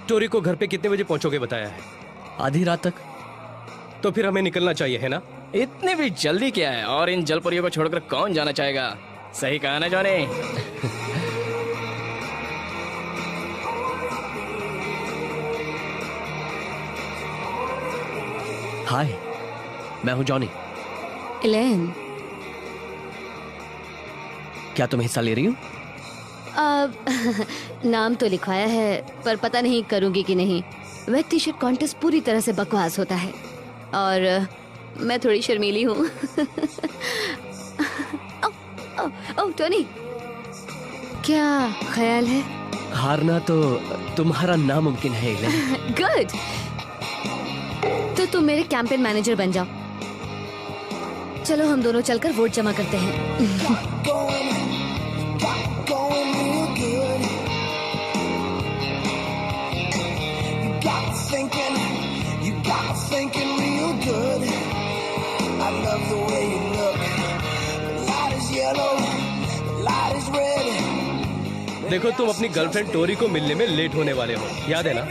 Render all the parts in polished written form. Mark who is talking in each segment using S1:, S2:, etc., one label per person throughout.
S1: टोरी को घर पे कितने बजे पहुंचोगे बताया है?
S2: आधी रात तक।
S1: तो फिर हमें निकलना चाहिए, है ना?
S3: इतनी भी जल्दी क्या है? और इन जलपरियों को छोड़कर कौन जाना चाहेगा? सही कहा ना जॉनी?
S2: हाय, मैं हूं जॉनी।
S4: एलेन,
S2: क्या तुम हिस्सा ले रही हो?
S4: नाम तो लिखवाया है पर पता नहीं करूंगी कि नहीं। वेट टी शर्ट कॉन्टेस्ट पूरी तरह से बकवास होता है और मैं थोड़ी शर्मीली हूँ। ओह टोनी, क्या ख्याल है?
S2: हारना तो तुम्हारा नामुमकिन है एलेन।
S4: गुड, तो तुम मेरे कैंपेन मैनेजर बन जाओ। चलो हम दोनों चलकर वोट जमा करते हैं।
S1: देखो, तुम अपनी गर्लफ्रेंड टोरी को मिलने में लेट होने वाले हो, याद है ना?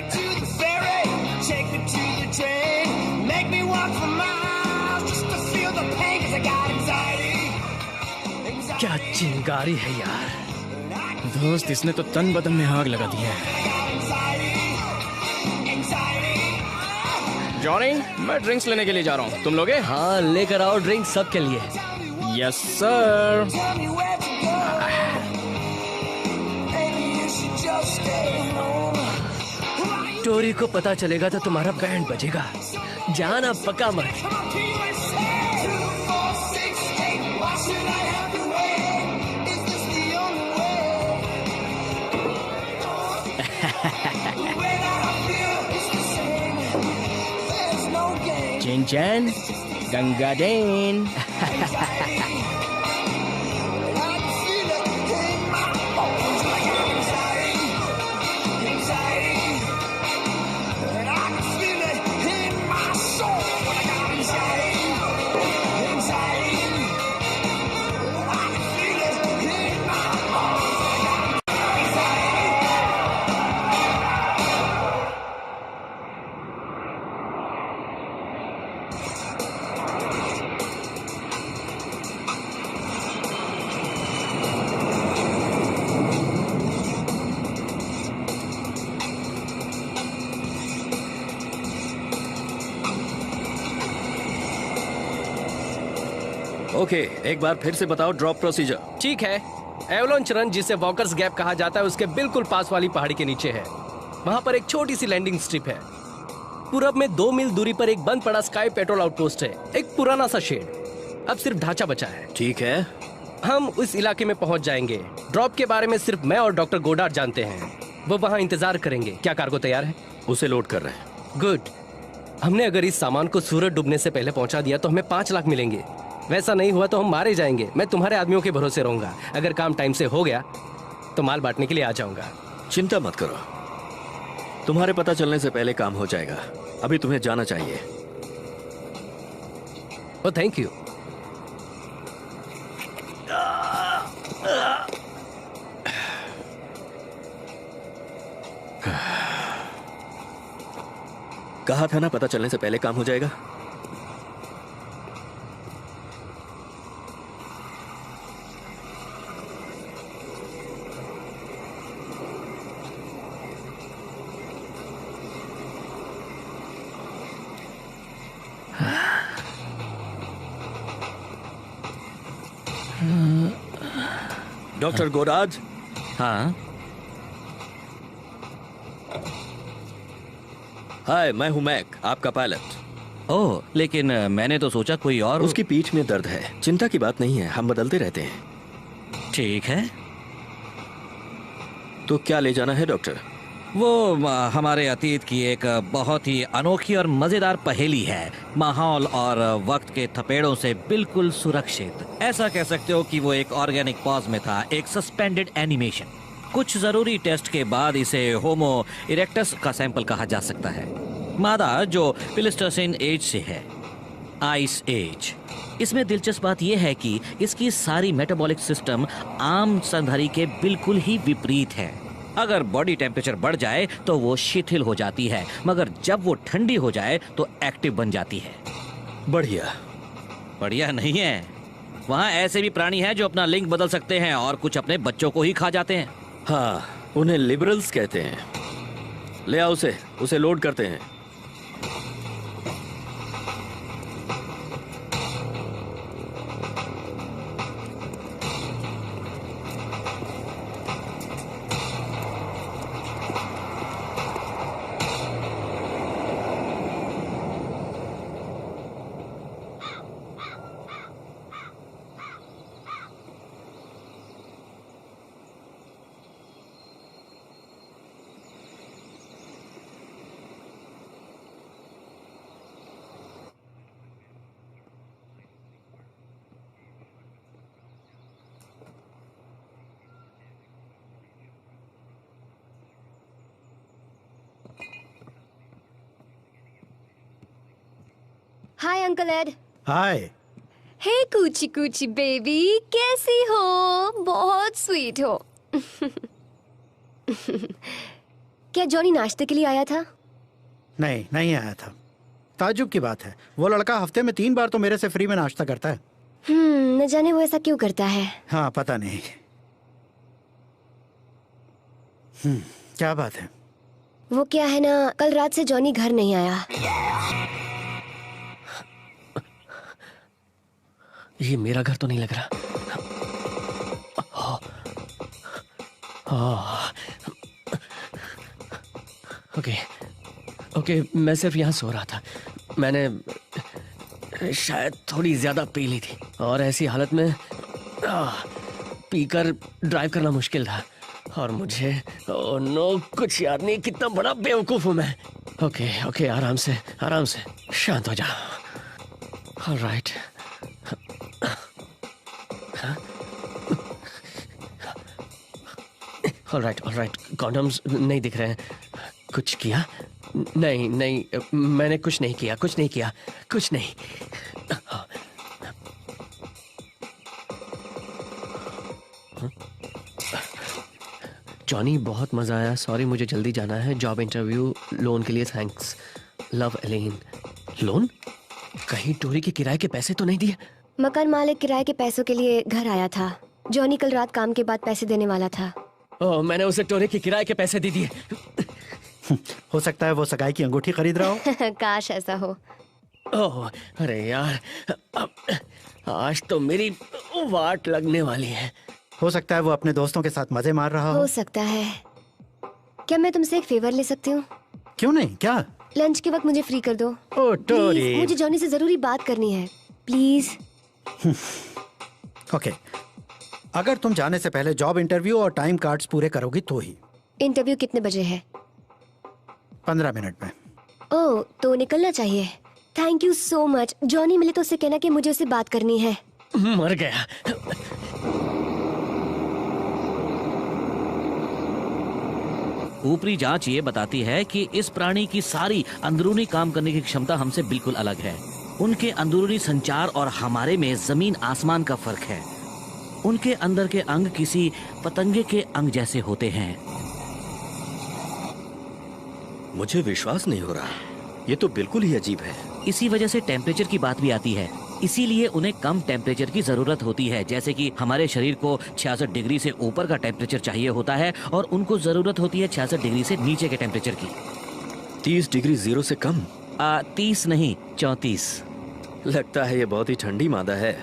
S2: क्या चिंगारी है यार।
S3: दोस्त, इसने तो तन बदन में आग लगा दी है। जॉनी, मैं ड्रिंक्स लेने के लिए जा रहा हूँ, तुम लोगे?
S2: हाँ, लेकर आओ ड्रिंक सबके लिए।
S3: Yes sir.
S2: टोरी को पता चलेगा तो तुम्हारा बैंड बजेगा। जाना पक्का मत।
S3: चिंचन, गंगाडेन।
S5: ओके, एक बार फिर से बताओ ड्रॉप प्रोसीजर।
S1: ठीक है। एवलांच रन, जिसे वॉकर्स गैप कहा जाता है, उसके बिल्कुल पास वाली पहाड़ी के नीचे है। वहां पर एक छोटी सी लैंडिंग स्ट्रिप है। पूरब में 2 मील दूरी पर एक बंद पड़ा स्काई पेट्रोल आउटपोस्ट है, एक पुराना सा शेड। अब सिर्फ ढांचा बचा है।
S5: ठीक है,
S1: हम उस इलाके में पहुंच जाएंगे। ड्रॉप के बारे में सिर्फ मैं और डॉक्टर गोडार्ड जानते हैं। वो वहां इंतजार करेंगे। क्या कार्गो तैयार है?
S5: उसे लोड कर रहे हैं।
S1: गुड। हमने अगर इस सामान को सूरज डूबने से पहले पहुंचा दिया तो हमें 5 लाख मिलेंगे। वैसा नहीं हुआ तो हम मारे जाएंगे। मैं तुम्हारे आदमियों के भरोसे रहूंगा। अगर काम टाइम से हो गया तो माल बांटने के लिए आ जाऊंगा।
S5: चिंता मत करो, तुम्हारे पता चलने से पहले काम हो जाएगा। अभी तुम्हें जाना चाहिए।
S1: ओ थैंक यू।
S5: कहा था ना, पता चलने से पहले काम हो जाएगा। Doctor Goddard.
S2: हाँ,
S5: हाय, मैं हूं मैक, आपका पायलट।
S2: ओह, लेकिन मैंने तो सोचा कोई और।
S5: उसकी पीठ में दर्द है। चिंता की बात नहीं है, हम बदलते रहते हैं।
S2: ठीक है।
S5: तो क्या ले जाना है डॉक्टर?
S2: वो हमारे अतीत की एक बहुत ही अनोखी और मजेदार पहेली है। माहौल और वक्त के थपेड़ों से बिल्कुल सुरक्षित। ऐसा कह सकते हो कि वो एक ऑर्गेनिक पॉज में था, एक सस्पेंडेड एनिमेशन। कुछ जरूरी टेस्ट के बाद इसे होमो इरेक्टस का सैंपल कहा जा सकता है। मादा जो प्लेस्टोसीन एज से है, आइस एज। इसमें दिलचस्प बात यह है कि इसकी सारी मेटाबॉलिक सिस्टम आम स्तनधारी के बिल्कुल ही विपरीत है। अगर बॉडी टेम्परेचर बढ़ जाए तो वो शिथिल हो जाती है, मगर जब वो ठंडी हो जाए तो एक्टिव बन जाती है।
S5: बढ़िया।
S2: बढ़िया नहीं है, वहाँ ऐसे भी प्राणी हैं जो अपना लिंग बदल सकते हैं और कुछ अपने बच्चों को ही खा जाते हैं।
S5: हाँ, उन्हें लिबरल्स कहते हैं। ले आओ उसे लोड करते हैं।
S4: Hi uncle Ed.
S6: Hi.
S4: Hey coochie coochie baby, कैसी हो? बहुत स्वीट हो। क्या जॉनी नाश्ते के लिए आया था?
S6: नहीं, नहीं आया था। ताज्जुब की बात है, वो लड़का हफ्ते में 3 बार तो मेरे से फ्री में नाश्ता करता है।
S4: न जाने वो ऐसा क्यों करता है।
S6: हाँ, पता नहीं। क्या बात है?
S4: वो क्या है ना, कल रात से जॉनी घर नहीं आया।
S1: ये मेरा घर तो नहीं लग रहा। ओके, मैं सिर्फ यहाँ सो रहा था। मैंने शायद थोड़ी ज्यादा पी ली थी और ऐसी हालत में पीकर ड्राइव करना मुश्किल था और मुझे नो कुछ याद नहीं। कितना बड़ा बेवकूफ हूँ मैं। ओके, आराम से शांत हो जा। ऑलराइट। ऑलराइट, कॉन्डम्स नहीं दिख रहे हैं। कुछ किया? नहीं, मैंने कुछ नहीं किया। कुछ नहीं। जॉनी, बहुत मजा आया। सॉरी, मुझे जल्दी जाना है। जॉब इंटरव्यू, लोन के लिए थैंक्स। Love, Allen. लोन? कहीं टोरी के किराए के पैसे तो नहीं दिए?
S4: मकान मालिक किराए के पैसों के लिए घर आया था। जॉनी कल रात काम के बाद पैसे देने वाला था।
S1: मैंने उसे टोरे के किराए के पैसे दे दिए।
S6: हो सकता है वो सगाई की अंगूठी खरीद रहा हो।
S4: काश ऐसा हो।
S1: ओह, अरे यार, आज तो मेरी वाट लगने वाली है।
S6: हो सकता है वो अपने दोस्तों के साथ मजे मार रहा हो।
S4: हो सकता है। क्या मैं तुमसे एक फेवर ले सकती हूँ?
S6: क्यों नहीं, क्या?
S4: लंच के वक्त मुझे फ्री कर दो।
S6: ओ टोरी,
S4: प्लीज, मुझे जॉनी से जरूरी बात करनी है। प्लीज।
S6: ओके, अगर तुम जाने से पहले जॉब इंटरव्यू और टाइम कार्ड्स पूरे करोगी तो ही।
S4: इंटरव्यू कितने बजे है?
S6: 15 मिनट में।
S4: ओह, तो निकलना चाहिए। Thank you so much. Johnny मिले तो उससे कहना कि मुझे उससे बात करनी है।
S1: मर गया।
S2: ऊपरी जांच ये बताती है कि इस प्राणी की सारी अंदरूनी काम करने की क्षमता हमसे बिल्कुल अलग है। उनके अंदरूनी संचार और हमारे में जमीन आसमान का फर्क है। उनके अंदर के अंग किसी पतंगे के अंग जैसे होते हैं।
S5: मुझे विश्वास नहीं हो रहा, ये तो बिल्कुल ही अजीब है।
S2: इसी वजह से टेम्परेचर की बात भी आती है। इसीलिए उन्हें कम टेम्परेचर की जरूरत होती है। जैसे कि हमारे शरीर को 66 डिग्री से ऊपर का टेम्परेचर चाहिए होता है और उनको जरूरत होती है 66 डिग्री से नीचे के टेम्परेचर की।
S5: 30 डिग्री 0 से कम?
S2: 30 नहीं, 34।
S5: लगता है ये बहुत ही ठंडी मादा है।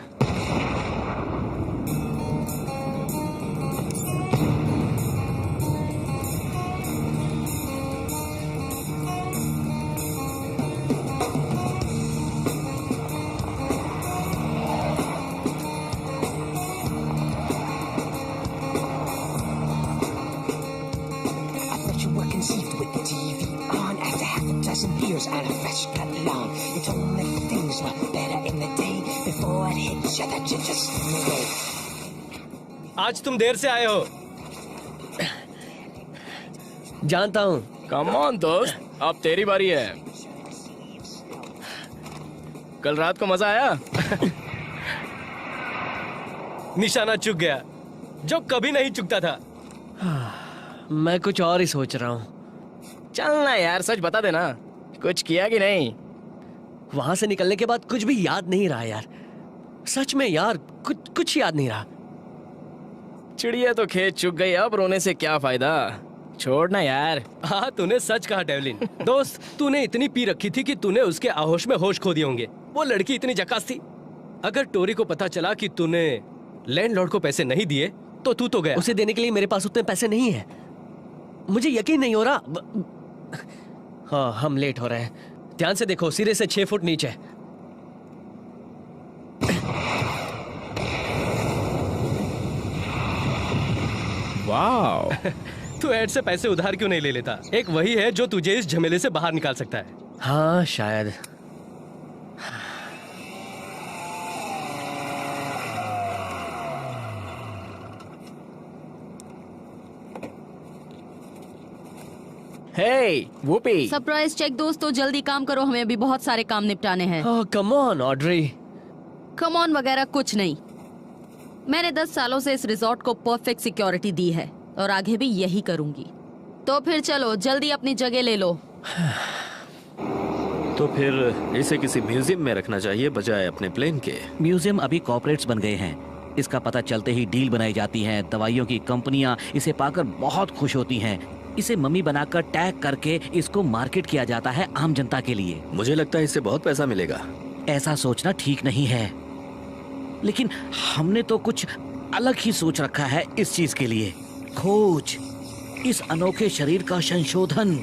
S7: And a fresh cut lawn. You told me that things were better in the day before it hit you that you just threw away.
S1: आज तुम देर से आए हो, जानता हूँ।
S3: कम ऑन दोस्त, अब तेरी बारी है। कल रात को मजा आया?
S1: निशाना चुक गया, जो कभी नहीं चुकता था। मैं कुछ और ही सोच रहा हूँ।
S3: चलना यार, सच बता देना, कुछ किया कि नहीं?
S1: वहां से निकलने के बाद कुछ भी याद नहीं रहा यार, सच में यार, कुछ याद नहीं रहा।
S3: चिड़िया तो खेत चुग गई, अब रोने से क्या फायदा, छोड़ना यार।
S1: हाँ तूने सच कहा डेवलिन। दोस्त, तूने इतनी पी रखी थी कि तूने उसके आहोश में होश खो दिए होंगे। वो लड़की इतनी जकास थी। अगर टोरी को पता चला कि तूने लैंडलॉर्ड को पैसे नहीं दिए तो तू तो गया। उसे देने के लिए मेरे पास उतने पैसे नहीं है। मुझे यकीन नहीं हो रहा। हाँ, हम लेट हो रहे हैं। ध्यान से देखो, सिरे से 6 फुट नीचे।
S3: वाओ।
S1: तू ऐड से पैसे उधार क्यों नहीं ले लेता? एक वही है जो तुझे इस झमेले से बाहर निकाल सकता है। हाँ शायद।
S3: हे वूपी।
S8: सरप्राइज चेक दोस्तों, जल्दी काम करो, हमें अभी बहुत सारे काम निपटाने हैं।
S1: Come on Audrey.
S8: Come on वगैरह कुछ नहीं। मैंने 10 सालों से इस रिजॉर्ट को परफेक्ट सिक्योरिटी दी है और आगे भी यही करूंगी। तो फिर चलो जल्दी अपनी जगह ले लो।
S5: तो फिर इसे किसी म्यूजियम में रखना चाहिए बजाय अपने प्लेन के।
S2: म्यूजियम अभी कॉर्पोरेट्स बन गए हैं। इसका पता चलते ही डील बनाई जाती है। दवाइयों की कंपनियां इसे पाकर बहुत खुश होती हैं। इसे मम्मी बनाकर टैग करके इसको मार्केट किया जाता है आम जनता के लिए।
S5: मुझे लगता है इससे बहुत पैसा मिलेगा।
S2: ऐसा सोचना ठीक नहीं है, लेकिन हमने तो कुछ अलग ही सोच रखा है इस चीज के लिए। खोज, इस अनोखे शरीर का संशोधन।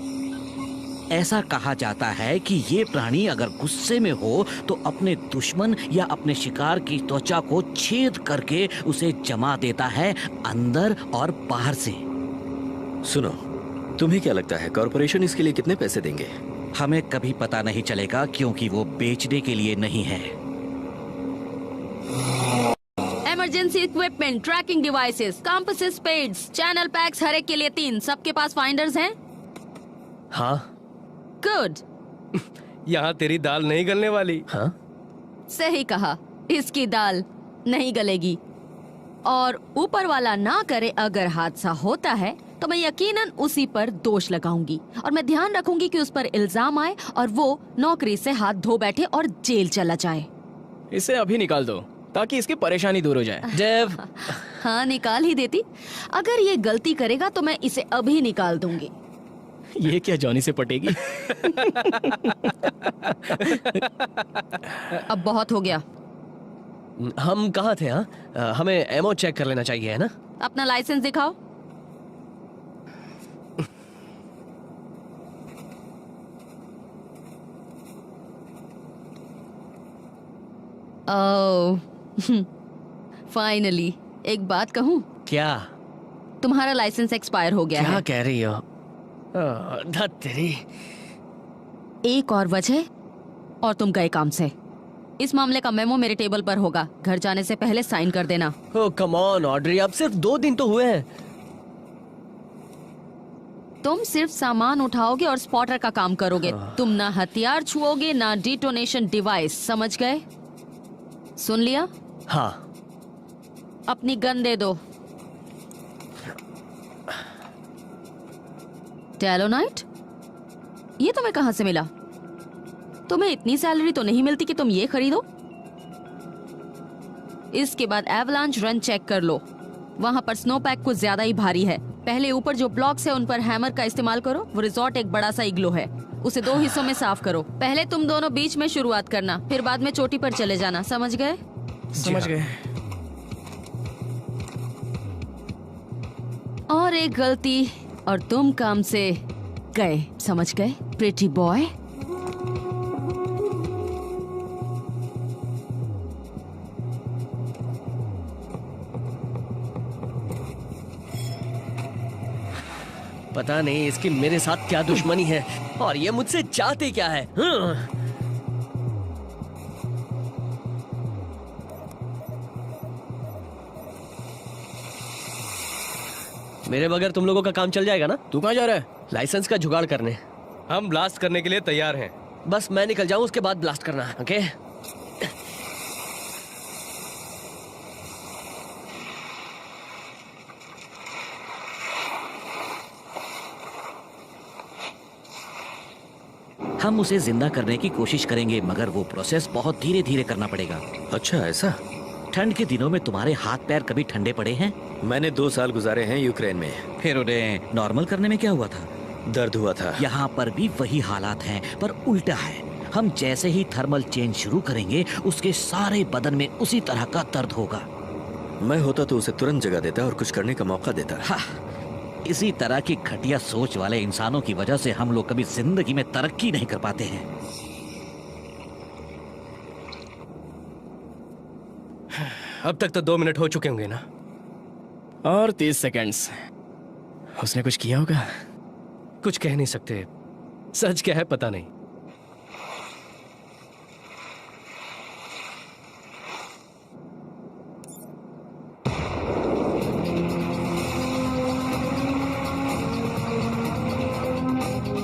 S2: ऐसा कहा जाता है कि ये प्राणी अगर गुस्से में हो तो अपने दुश्मन या अपने शिकार की त्वचा को छेद करके उसे जमा देता है अंदर और बाहर से।
S5: सुनो, तुम्हें क्या लगता है कॉर्पोरेशन इसके लिए कितने पैसे देंगे?
S2: हमें कभी पता नहीं चलेगा क्योंकि वो बेचने के लिए नहीं है।
S8: Emergency equipment, tracking devices, compasses, pads, channel packs, हर एक के लिए 3। सबके पास फाइंडर्स हैं?
S1: हाँ।
S8: गुड।
S1: यहाँ तेरी दाल नहीं गलने वाली। हाँ,
S8: सही कहा, इसकी दाल नहीं गलेगी। और ऊपर वाला ना करे, अगर हादसा होता है तो मैं यकीनन उसी पर दोष लगाऊंगी और मैं ध्यान रखूंगी कि उस पर इल्जाम आए और वो नौकरी से हाथ धो बैठे और जेल चला जाए।
S3: इसे अभी निकाल दो ताकि इसकी परेशानी दूर हो जाए।
S1: डेव।
S8: हाँ, निकाल ही देती। अगर ये गलती करेगा तो मैं इसे अभी निकाल दूंगी।
S3: ये क्या जॉनी से पटेगी?
S8: अब बहुत हो गया।
S1: हम कहाँ थे? हाँ, हमें एमओ चेक कर लेना चाहिए, है ना?
S8: अपना लाइसेंस दिखाओ। ओह, फाइनली। एक बात कहूँ?
S1: क्या?
S8: तुम्हारा लाइसेंस एक्सपायर हो गया
S1: क्या
S8: है।
S1: कह रही हो? धत तेरी।
S8: एक और वजह और तुम गए काम से। इस मामले का मेमो मेरे टेबल पर होगा। घर जाने से पहले साइन कर देना।
S1: ओह कम ऑन ऑड्री, अब सिर्फ 2 दिन तो हुए हैं।
S8: तुम सिर्फ सामान उठाओगे और स्पॉटर का काम करोगे। तुम ना हथियार छुओगे ना डिटोनेशन डिवाइस, समझ गए? सुन लिया?
S1: हाँ।
S8: अपनी गन दे दो। टेलोनाइट? ये तुम्हें कहां से मिला? तुम्हें इतनी सैलरी तो नहीं मिलती कि तुम ये खरीदो। इसके बाद एवलांच रन चेक कर लो। वहां पर स्नो पैक कुछ ज्यादा ही भारी है। पहले ऊपर जो ब्लॉक्स है उन पर हैमर का इस्तेमाल करो। वो रिजॉर्ट एक बड़ा सा इग्लो है, उसे 2 हिस्सों में साफ करो। पहले तुम दोनों बीच में शुरुआत करना, फिर बाद में चोटी पर चले जाना, समझ गए?
S3: समझ गए।
S8: और एक गलती और तुम काम से गए, समझ गए प्रिटी बॉय?
S1: पता नहीं इसकी मेरे साथ क्या दुश्मनी है और ये मुझसे चाहते क्या है। मेरे बगैर तुम लोगों का काम चल जाएगा ना?
S3: तू कहाँ जा रहा है?
S1: लाइसेंस का जुगाड़ करने। हम ब्लास्ट करने के लिए तैयार हैं। बस मैं निकल जाऊं, उसके बाद ब्लास्ट करना। ओके?
S2: हम उसे जिंदा करने की कोशिश करेंगे, मगर वो प्रोसेस बहुत धीरे धीरे करना पड़ेगा।
S5: अच्छा ऐसा?
S2: ठंड के दिनों में तुम्हारे हाथ पैर कभी ठंडे पड़े हैं?
S5: मैंने 2 साल गुजारे हैं यूक्रेन में।
S2: फिर उन्हें नॉर्मल करने में क्या हुआ था?
S5: दर्द हुआ था।
S2: यहाँ पर भी वही हालात हैं, पर उल्टा है। हम जैसे ही थर्मल चेंज शुरू करेंगे, उसके सारे बदन में उसी तरह का दर्द होगा।
S5: मैं होता तो उसे तुरंत जगा देता और कुछ करने का मौका देता।
S2: हाँ, इसी तरह की घटिया सोच वाले इंसानों की वजह से हम लोग कभी जिंदगी में तरक्की नहीं कर पाते हैं।
S1: अब तक तो 2 मिनट हो चुके होंगे ना?
S3: और 30 सेकंड्स। उसने कुछ किया होगा।
S1: कुछ कह नहीं सकते, सच क्या है पता नहीं।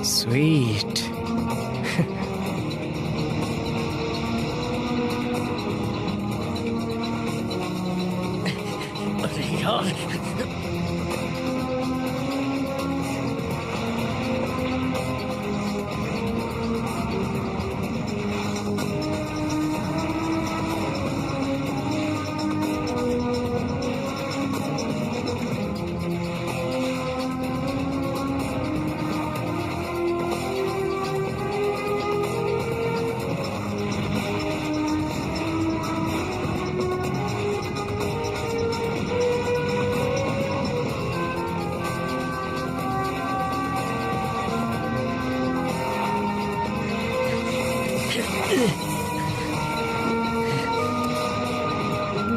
S3: स्वीट।
S2: अरे यार,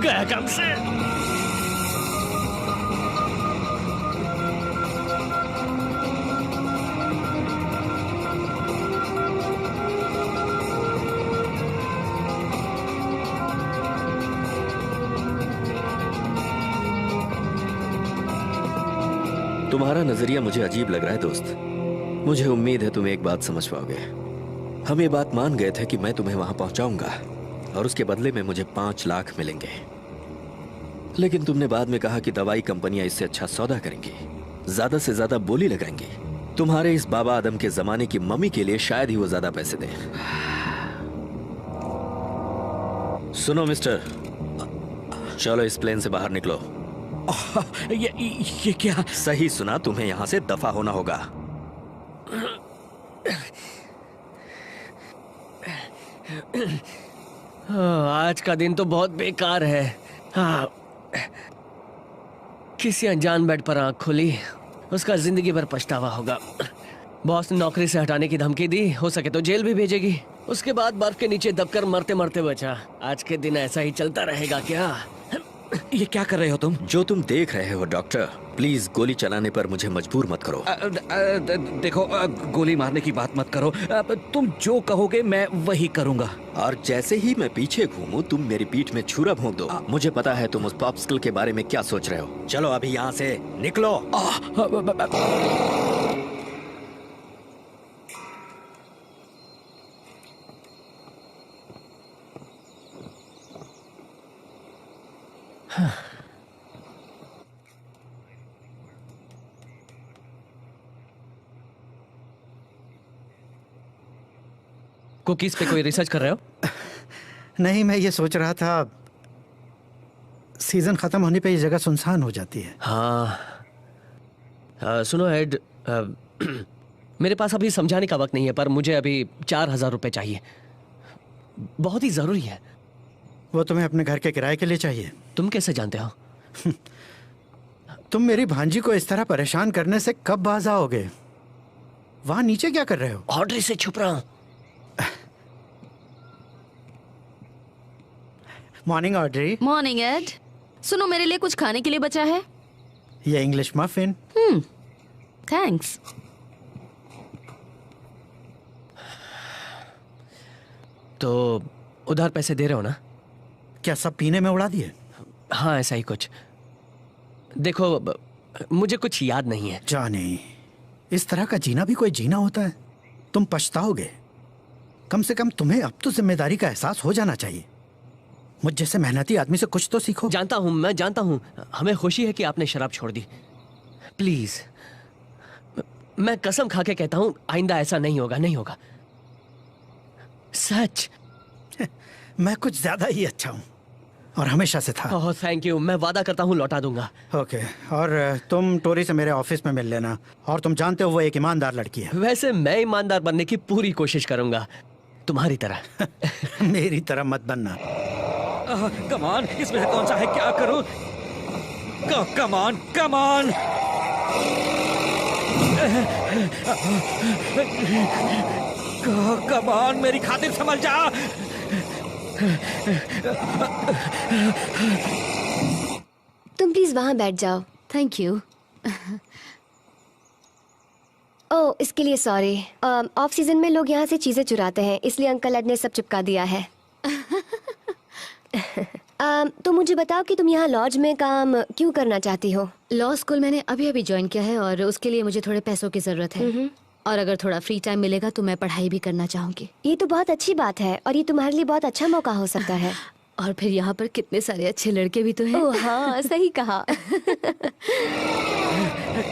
S1: गया काम से।
S5: तुम्हारा नजरिया मुझे अजीब लग रहा है दोस्त। मुझे उम्मीद है तुम एक बात समझ पाओगे। हम ये बात मान गए थे कि मैं तुम्हें वहां पहुंचाऊंगा और उसके बदले में मुझे 5 लाख मिलेंगे। लेकिन तुमने बाद में कहा कि दवाई कंपनियां इससे अच्छा सौदा करेंगी, ज्यादा से ज्यादा बोली लगाएंगी। तुम्हारे इस बाबा आदम के जमाने की मम्मी के लिए शायद ही वो ज्यादा पैसे दें। सुनो मिस्टर, चलो इस प्लेन से बाहर निकलो।
S2: ये क्या?
S5: सही सुना, तुम्हें यहां से दफा होना होगा।
S1: आज का दिन तो बहुत बेकार है। हाँ, किसी अनजान बेड पर आंख खुली, उसका जिंदगी भर पछतावा होगा। बॉस ने नौकरी से हटाने की धमकी दी, हो सके तो जेल भी भेजेगी। उसके बाद बर्फ के नीचे दबकर मरते मरते बचा। आज के दिन ऐसा ही चलता रहेगा क्या?
S2: ये क्या कर रहे हो तुम?
S5: जो तुम देख रहे हो डॉक्टर, प्लीज गोली चलाने पर मुझे मजबूर मत करो।
S2: देखो, गोली मारने की बात मत करो। तुम जो कहोगे मैं वही करूंगा।
S5: और जैसे ही मैं पीछे घूमूं, तुम मेरी पीठ में छुरा भोंक दो। मुझे पता है तुम उस पॉप्सिकल के बारे में क्या सोच रहे हो। चलो अभी यहाँ से निकलो।
S1: कुकीज पे कोई रिसर्च कर रहे हो?
S6: नहीं, मैं ये सोच रहा था सीजन खत्म होने पे ये जगह सुनसान हो जाती है।
S1: हाँ। सुनो एड, मेरे पास अभी समझाने का वक्त नहीं है, पर मुझे अभी 4000 रुपए चाहिए। बहुत ही जरूरी है।
S6: वो तुम्हें अपने घर के किराए के लिए चाहिए?
S1: तुम कैसे जानते हो?
S6: तुम मेरी भांजी को इस तरह परेशान करने से कब बाज आओगे? वहां नीचे क्या कर रहे हो?
S1: ऑड्री से छुप रहा हूं।
S6: Morning Audrey.
S8: Morning Ed. सुनो, मेरे लिए कुछ खाने के लिए बचा है?
S6: ये इंग्लिश मफिन।
S8: थैंक्स।
S1: तो उधार पैसे दे रहे हो ना?
S6: क्या सब पीने में उड़ा दिए?
S1: हाँ, ऐसा ही कुछ। देखो, मुझे कुछ याद नहीं है।
S6: जाने, इस तरह का जीना भी कोई जीना होता है? तुम पछताओगे। कम से कम तुम्हें अब तो जिम्मेदारी का एहसास हो जाना चाहिए। मुझ जैसे मेहनती आदमी से कुछ तो सीखो।
S1: जानता हूं, मैं जानता हूं। हमें खुशी है कि आपने शराब छोड़ दी। प्लीज, मैं कसम खा के कहता हूं, आइंदा ऐसा नहीं होगा, नहीं होगा। सच?
S6: मैं कुछ ज्यादा ही अच्छा हूँ और हमेशा से था।
S1: ओह थैंक यू, मैं वादा करता हूँ लौटा दूंगा।
S6: ओके, और तुम टोरी से मेरे ऑफिस में मिल लेना। और तुम जानते हो वो एक ईमानदार लड़की है।
S1: वैसे मैं ईमानदार बनने की पूरी कोशिश करूंगा, तुम्हारी तरह।
S6: मेरी तरह मत बनना।
S2: कमान, इसमें से कौन सा है, क्या करूं? कमान कमान। कमान, मेरी खातिर समझ जा।
S9: तुम प्लीज वहां बैठ जाओ।
S4: Thank you.
S9: ओह, इसके लिए सॉरी। ऑफ सीजन में लोग यहाँ से चीजें चुराते हैं, इसलिए अंकल एड ने सब चिपका दिया है। तो मुझे बताओ कि तुम यहाँ लॉज में काम क्यों करना चाहती हो?
S4: लॉ स्कूल मैंने अभी अभी ज्वाइन किया है और उसके लिए मुझे थोड़े पैसों की जरूरत है। और अगर थोड़ा फ्री टाइम मिलेगा तो मैं पढ़ाई भी करना चाहूंगी।
S9: ये तो बहुत अच्छी बात है और ये तुम्हारे लिए बहुत अच्छा मौका हो सकता है।
S4: और फिर यहाँ पर कितने सारे अच्छे लड़के भी तो हैं।
S9: ओह हाँ, सही कहा।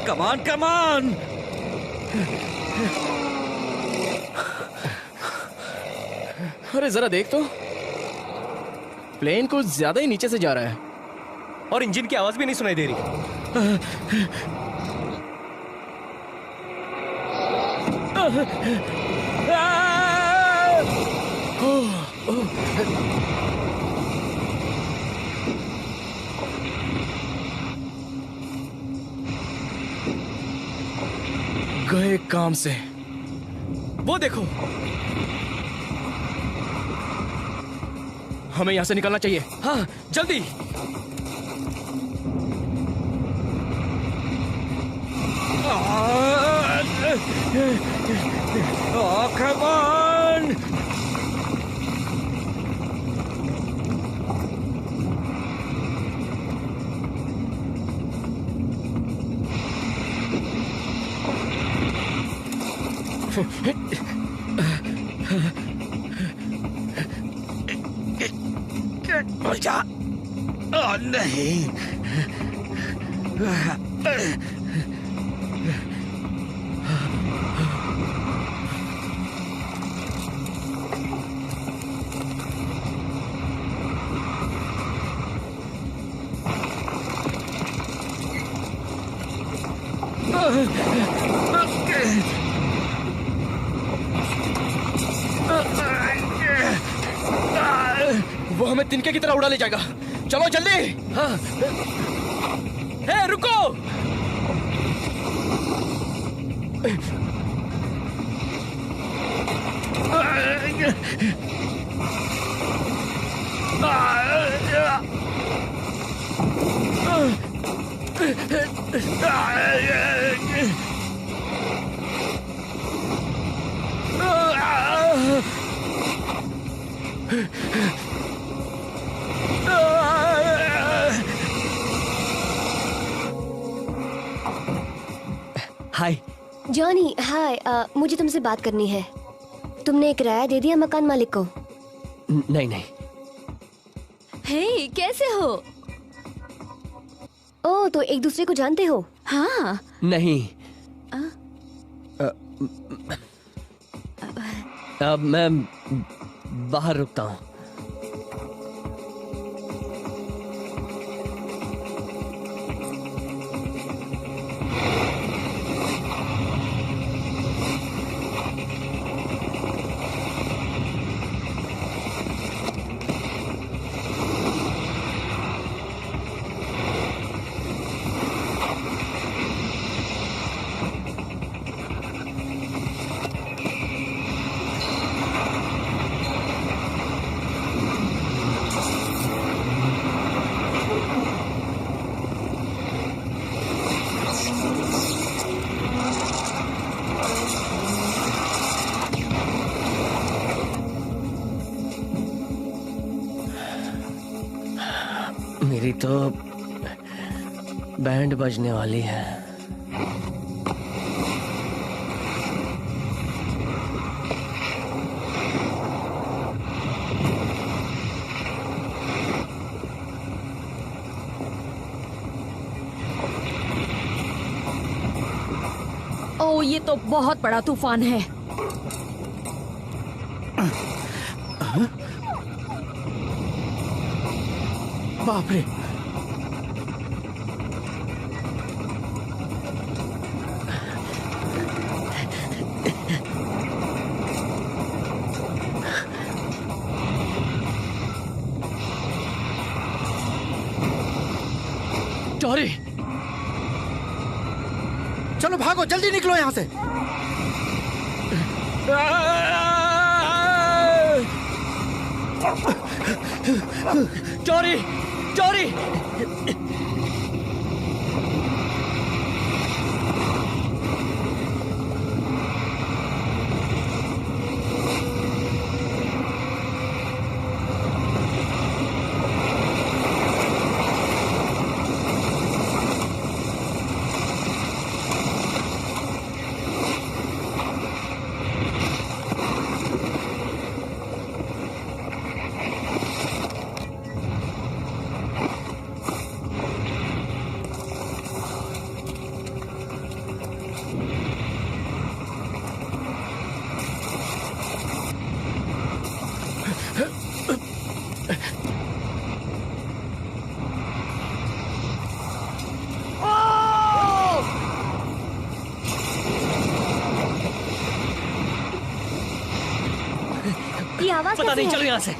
S2: कमान कमान।
S3: अरे जरा देख तो, प्लेन कुछ ज्यादा ही नीचे से जा रहा है
S1: और इंजन की आवाज भी नहीं सुनाई दे रही।
S3: गए काम से।
S1: वो देखो,
S3: हमें यहाँ से निकलना चाहिए।
S1: हाँ जल्दी।
S2: कमान। जा। नहीं।
S3: वो हमें तिनके की तरह उड़ा ले जाएगा। चलो जल्दी।
S1: हाँ। हे रुको। हाय
S9: जॉनी, हाय। मुझे तुमसे बात करनी है। तुमने किराया दे दिया मकान मालिक को?
S1: नहीं नहीं।
S8: हे, कैसे हो?
S9: ओह, तो एक दूसरे को जानते हो?
S8: हाँ।
S1: नहीं। अब मैं बाहर रुकता हूँ। मेरी तो बैंड बजने वाली है।
S8: ओह, ये तो बहुत बड़ा तूफान है।
S6: बाप रे।
S1: जॉरी,
S6: चलो भागो, जल्दी निकलो यहाँ से।
S1: जॉरी, जॉरी।
S9: ये आवाज
S1: पता
S9: कैसी
S1: नहीं,
S9: है?
S1: चलो यहाँ से।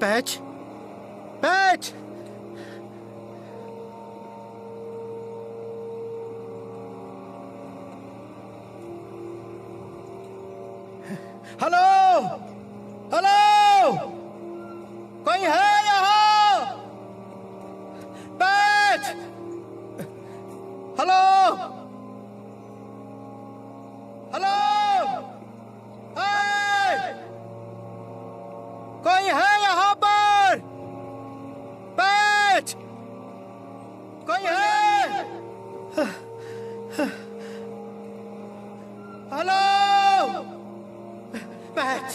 S6: Patch, patch. हेलो, हेलो, कोई है यहाँ? पैच, हेलो, हेलो, हाय, कोई है यहाँ पर? पैच, कोई है? हेलो, पैच,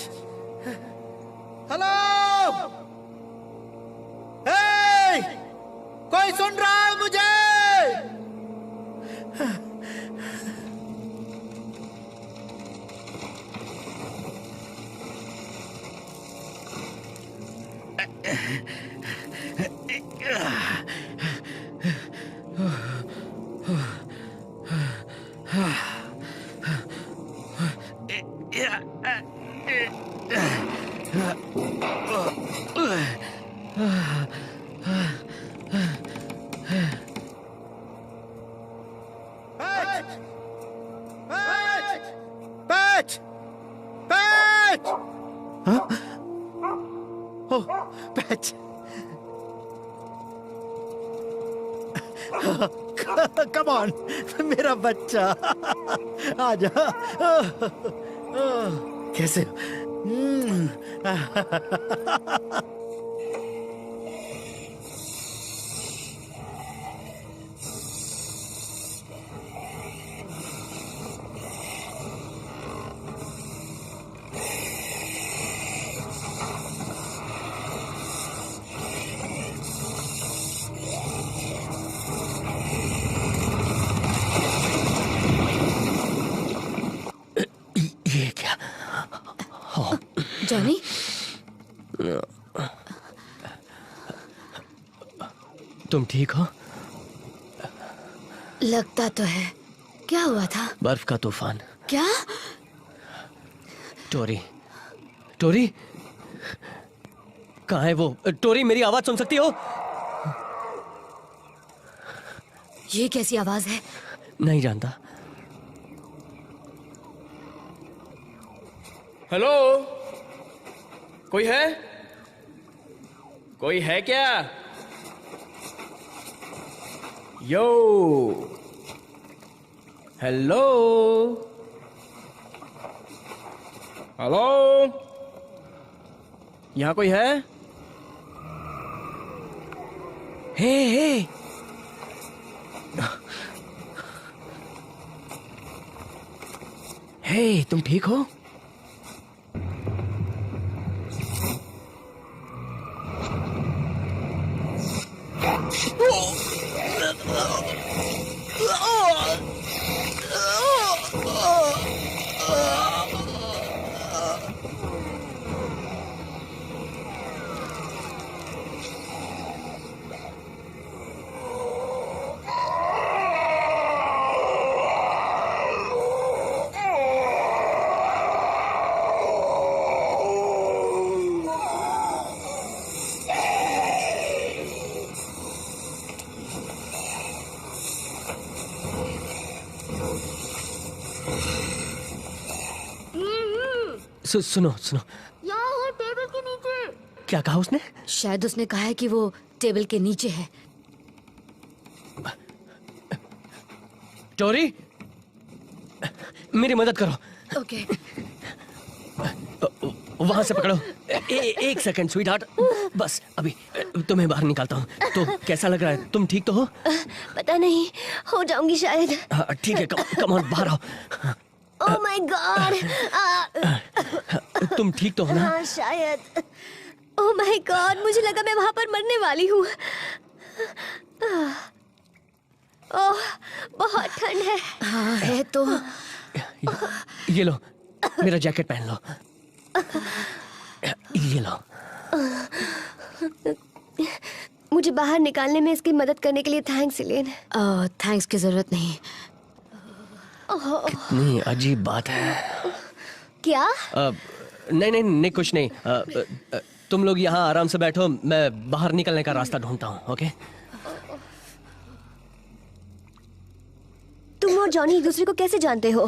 S6: हेलो, हे, कोई सुन रहा है मुझे? पैच! पैच! हाँ? ओह, पैच! कम ऑन, मेरा बच्चा, आजा। कैसे हो?
S1: ये क्या?
S4: जॉनी,
S1: तुम ठीक हो?
S4: लगता तो है। क्या हुआ था?
S1: बर्फ का तूफान।
S4: क्या?
S1: टोरी, टोरी, कहाँ है वो? टोरी, मेरी आवाज सुन सकती हो?
S4: ये कैसी आवाज है?
S1: नहीं जानता।
S3: हेलो, कोई है? कोई है क्या? यो, हेलो, हेलो, यहाँ कोई है?
S1: हे, हे, तुम ठीक हो? सुनो सुनो,
S4: यहाँ है, टेबल के नीचे।
S1: क्या कहा उसने?
S4: शायद उसने कहा है कि वो टेबल के नीचे है।
S1: टोरी, मेरी मदद करो।
S4: ओके।
S1: वहां से पकड़ो। एक सेकंड स्वीट हार्ट, बस अभी तुम्हें बाहर निकालता हूँ। तो कैसा लग रहा है? तुम ठीक तो हो?
S9: पता नहीं, हो जाऊंगी शायद।
S1: हाँ, ठीक है, कम ऑन, बाहर आओ।
S9: ओह माय गॉड!
S1: तुम ठीक तो हो ना?
S9: हाँ शायद। ओह माय गॉड, मुझे लगा मैं वहां पर मरने वाली हूँ। ओह, बहुत ठंड है।
S4: हाँ है तो।
S1: ये लो, मेरा जैकेट पहन लो। ये लो।
S9: मुझे बाहर निकालने में इसकी मदद करने के लिए थैंक्स इलेन।
S4: थैंक्स की जरूरत नहीं।
S1: कितनी अजीब बात है।
S9: क्या?
S1: नहीं, कुछ नहीं। तुम लोग यहाँ आराम से बैठो, मैं बाहर निकलने का रास्ता ढूंढता हूँ। ओके?
S9: तुम और जॉनी एक दूसरे को कैसे जानते हो?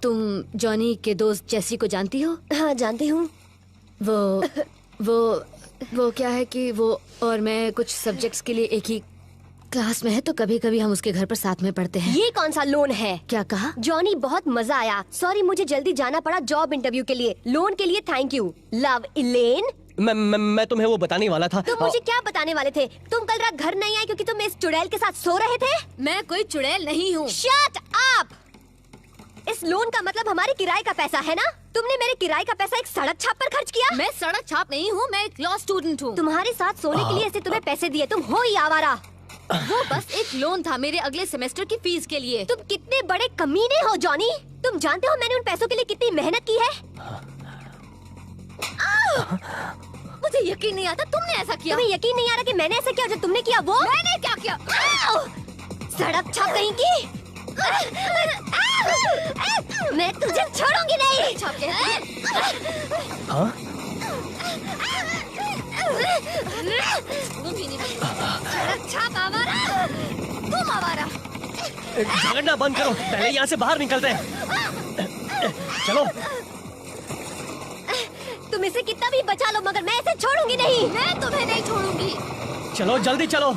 S4: तुम जॉनी के दोस्त जेसी को जानती हो?
S9: हाँ जानती हूँ।
S4: वो क्या है कि वो और मैं कुछ सब्जेक्ट्स के लिए एक ही क्लास में है, तो कभी कभी हम उसके घर पर साथ में पढ़ते हैं।
S9: ये कौन सा लोन है?
S4: क्या कहा?
S9: जॉनी, बहुत मजा आया। सॉरी, मुझे जल्दी जाना पड़ा जॉब इंटरव्यू के लिए। लोन के लिए थैंक यू। लव इलेन।
S1: मैं तुम्हें वो बताने वाला था।
S9: तुम मुझे क्या बताने वाले थे? तुम कल रात घर नहीं आए क्योंकि तुम इस चुड़ैल के साथ सो रहे थे?
S4: मैं कोई चुड़ैल नहीं हूँ।
S9: Shut up! इस लोन का मतलब हमारे किराए का पैसा है ना? तुमने मेरे किराए का पैसा एक सड़क छाप पर खर्च किया।
S4: मैं सड़क छाप नहीं हूँ, मैं एक लॉ स्टूडेंट हूँ।
S9: तुम्हारे साथ सोने के लिए ऐसे तुम्हें पैसे दिए, तुम हो ही आवारा।
S4: वो बस एक लोन था मेरे अगले सेमेस्टर की फीस के लिए।
S9: तुम कितने बड़े कमीने हो जॉनी। तुम जानते हो मैंने उन पैसों के लिए कितनी मेहनत की है?
S4: मुझे यकीन नहीं आता तुमने ऐसा किया।
S9: तुम्हें यकीन नहीं आ रहा कि मैंने ऐसा किया जो तुमने किया? वो
S4: मैंने क्या किया?
S9: सड़क छाप कहीं की। मैं तुझे छोड़ूंगी नहीं।
S1: हाँ?
S4: भी नहीं बचेगा। छाप आवारा, तुम आवारा।
S1: झगड़ना बंद करो, पहले यहाँ से बाहर निकलते हैं। चलो।
S9: तुम इसे कितना भी बचा लो मगर मैं इसे छोड़ूंगी नहीं।
S4: मैं तुम्हें नहीं छोड़ूंगी।
S1: चलो जल्दी चलो,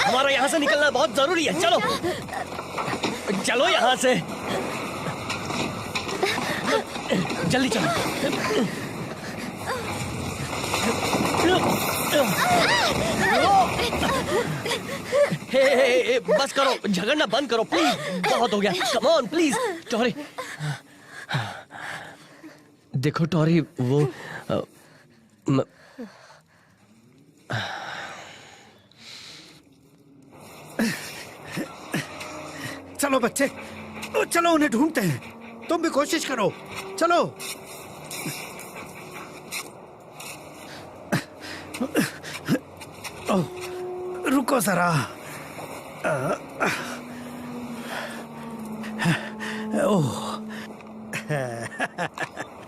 S1: हमारा यहाँ से निकलना बहुत जरूरी है। चलो चलो यहाँ से, जल्दी चलो। हे, बस करो, झगड़ना बंद करो प्लीज, बहुत हो गया। Come on please Tori. देखो टॉरी, वो
S6: चलो बच्चे, चलो उन्हें ढूंढते हैं। तुम भी कोशिश करो, चलो। रुको जरा। ओह,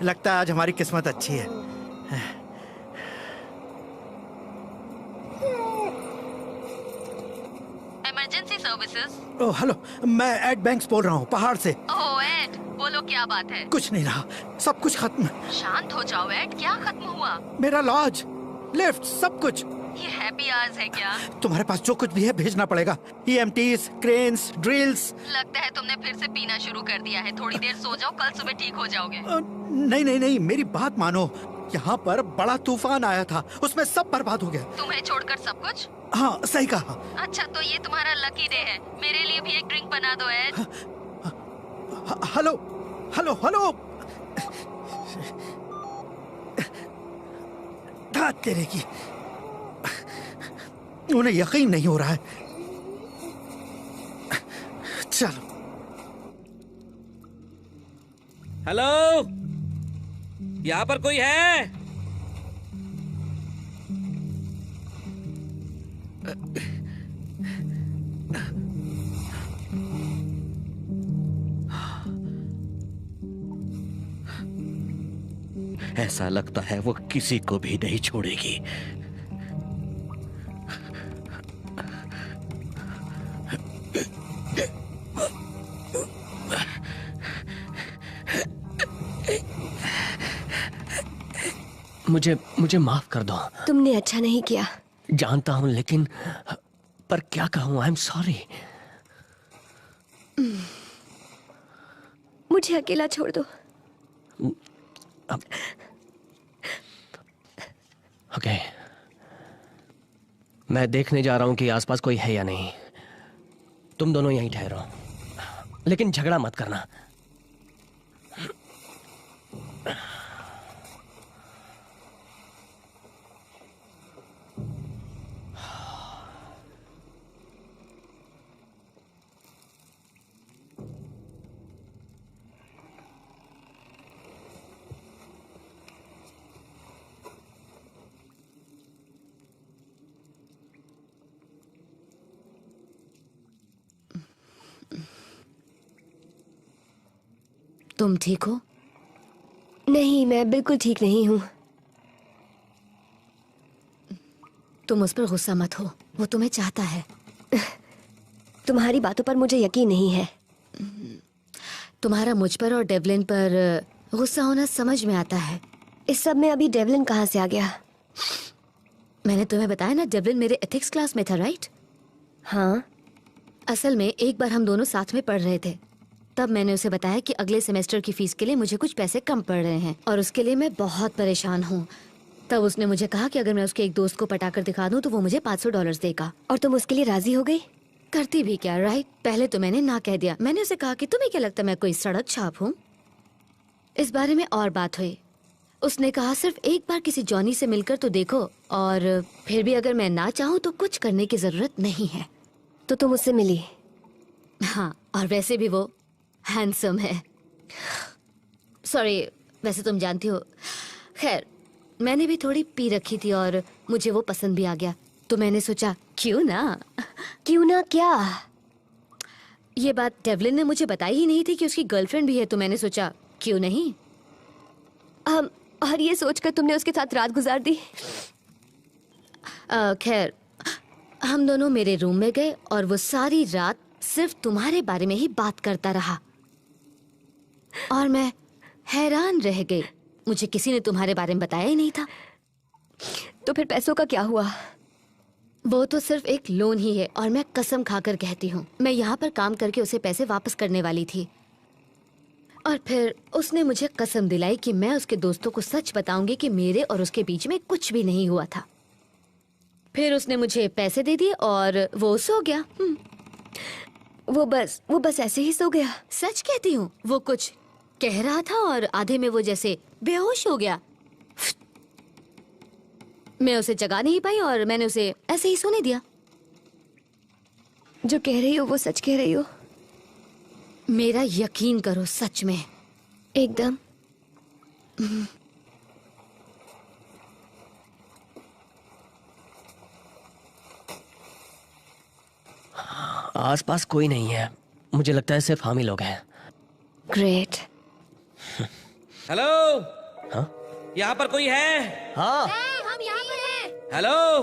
S6: लगता है आज हमारी किस्मत अच्छी है।
S8: Emergency services.
S6: ओह हेलो, मैं एड बैंक्स बोल रहा हूँ, पहाड़ से।
S8: ओह एड, बोलो क्या बात है?
S6: कुछ नहीं रहा, सब कुछ खत्म।
S8: शांत हो जाओ एड, क्या खत्म हुआ?
S6: मेरा लॉज, लिफ्ट, सब कुछ।
S8: ये हैप्पी आवर्स है क्या?
S6: तुम्हारे पास जो कुछ भी है भेजना पड़ेगा। EMTs, cranes, drills.
S8: लगता है तुमने फिर से पीना शुरू कर दिया है। थोड़ी देर सो जाओ, कल सुबह ठीक हो जाओगे।
S6: नहीं नहीं नहीं, मेरी बात मानो। यहाँ पर बड़ा तूफान आया था, उसमें सब बर्बाद हो गया।
S8: तुम्हें छोड़कर सब कुछ?
S6: हाँ सही कहा।
S8: अच्छा तो ये तुम्हारा लकी डे है। मेरे लिए भी एक ड्रिंक बना दो एड।
S6: हेलो हेलो हेलो, धात तेरे की, उन्हें यकीन नहीं हो रहा है। चलो।
S2: हेलो, यहाँ पर कोई है? ऐसा लगता है वो किसी को भी नहीं छोड़ेगी।
S1: मुझे माफ कर दो।
S9: तुमने अच्छा नहीं किया।
S1: जानता हूं, लेकिन पर क्या कहूं, आई एम सॉरी।
S9: मुझे अकेला छोड़ दो।
S1: ओके, मैं देखने जा रहा हूं कि आसपास कोई है या नहीं। तुम दोनों यहीं ठहरो, लेकिन झगड़ा मत करना।
S4: तुम ठीक हो?
S9: नहीं, मैं बिल्कुल ठीक नहीं हूँ।
S4: तुम उस पर गुस्सा मत हो, वो तुम्हें चाहता है।
S9: तुम्हारी बातों पर मुझे यकीन नहीं है।
S4: तुम्हारा मुझ पर और डेवलिन पर गुस्सा होना समझ में आता है।
S9: इस सब में अभी डेवलिन कहाँ से आ गया?
S4: मैंने तुम्हें बताया ना, डेवलिन मेरे एथिक्स क्लास में था, राइट?
S9: हाँ।
S4: असल में एक बार हम दोनों साथ में पढ़ रहे थे, तब मैंने उसे बताया कि अगले सेमेस्टर की फीस के लिए मुझे कुछ पैसे कम पड़ रहे हैं और उसके लिए मैं बहुत परेशान हूँ। तब उसने मुझे कहा कि अगर मैं उसके एक दोस्त को पटाकर दिखा दूँ तो वो मुझे $500 देगा।
S9: और तुम उसके लिए राजी हो गई?
S4: करती भी क्या, राइट? पहले तो मैंने ना कह दिया। मैंने उसे कहा कि तुम्हें क्या लगता है मैं कोई सड़क छाप हूँ? इस बारे में और बात हुई। उसने कहा सिर्फ एक बार किसी जॉनी से मिलकर तो देखो, और फिर भी अगर मैं ना चाहूँ तो कुछ करने की जरूरत नहीं है।
S9: तो तुम उससे मिली?
S4: हाँ, और वैसे भी वो हैंडसम है। सॉरी, वैसे तुम जानती हो। खैर, मैंने भी थोड़ी पी रखी थी और मुझे वो पसंद भी आ गया, तो मैंने सोचा क्यों ना।
S9: क्यों ना क्या?
S4: ये बात डेवलिन ने मुझे बताई ही नहीं थी कि उसकी गर्लफ्रेंड भी है, तो मैंने सोचा क्यों नहीं।
S9: और ये सोचकर तुमने उसके साथ रात गुजार दी?
S4: खैर, हम दोनों मेरे रूम में गए और वो सारी रात सिर्फ तुम्हारे बारे में ही बात करता रहा और मैं हैरान रह गई। मुझे किसी ने तुम्हारे बारे में बताया ही नहीं था।
S9: तो फिर पैसों का क्या हुआ?
S4: वो तो सिर्फ एक लोन ही है और मैं कसम खाकर कहती हूँ मैं यहाँ पर काम करके उसे पैसे वापस करने वाली थी और फिर उसने मुझे कसम दिलाई कि मैं उसके दोस्तों को सच बताऊंगी कि मेरे और उसके बीच में कुछ भी नहीं हुआ था। फिर उसने मुझे पैसे दे दिए और वो सो गया।
S9: वो बस ऐसे ही सो गया?
S4: सच कहती हूँ, वो कुछ कह रहा था और आधे में वो जैसे बेहोश हो गया। मैं उसे जगा नहीं पाई और मैंने उसे ऐसे ही सोने दिया।
S9: जो कह रही हो वो सच कह रही हो?
S4: मेरा यकीन करो, सच में।
S9: एकदम।
S1: आसपास कोई नहीं है, मुझे लगता है सिर्फ हम ही लोग हैं।
S9: ग्रेट।
S2: हेलो।
S1: हाँ?
S2: यहाँ पर कोई है?
S1: हाँ।
S4: हम यहाँ पर हैं।
S2: हेलो।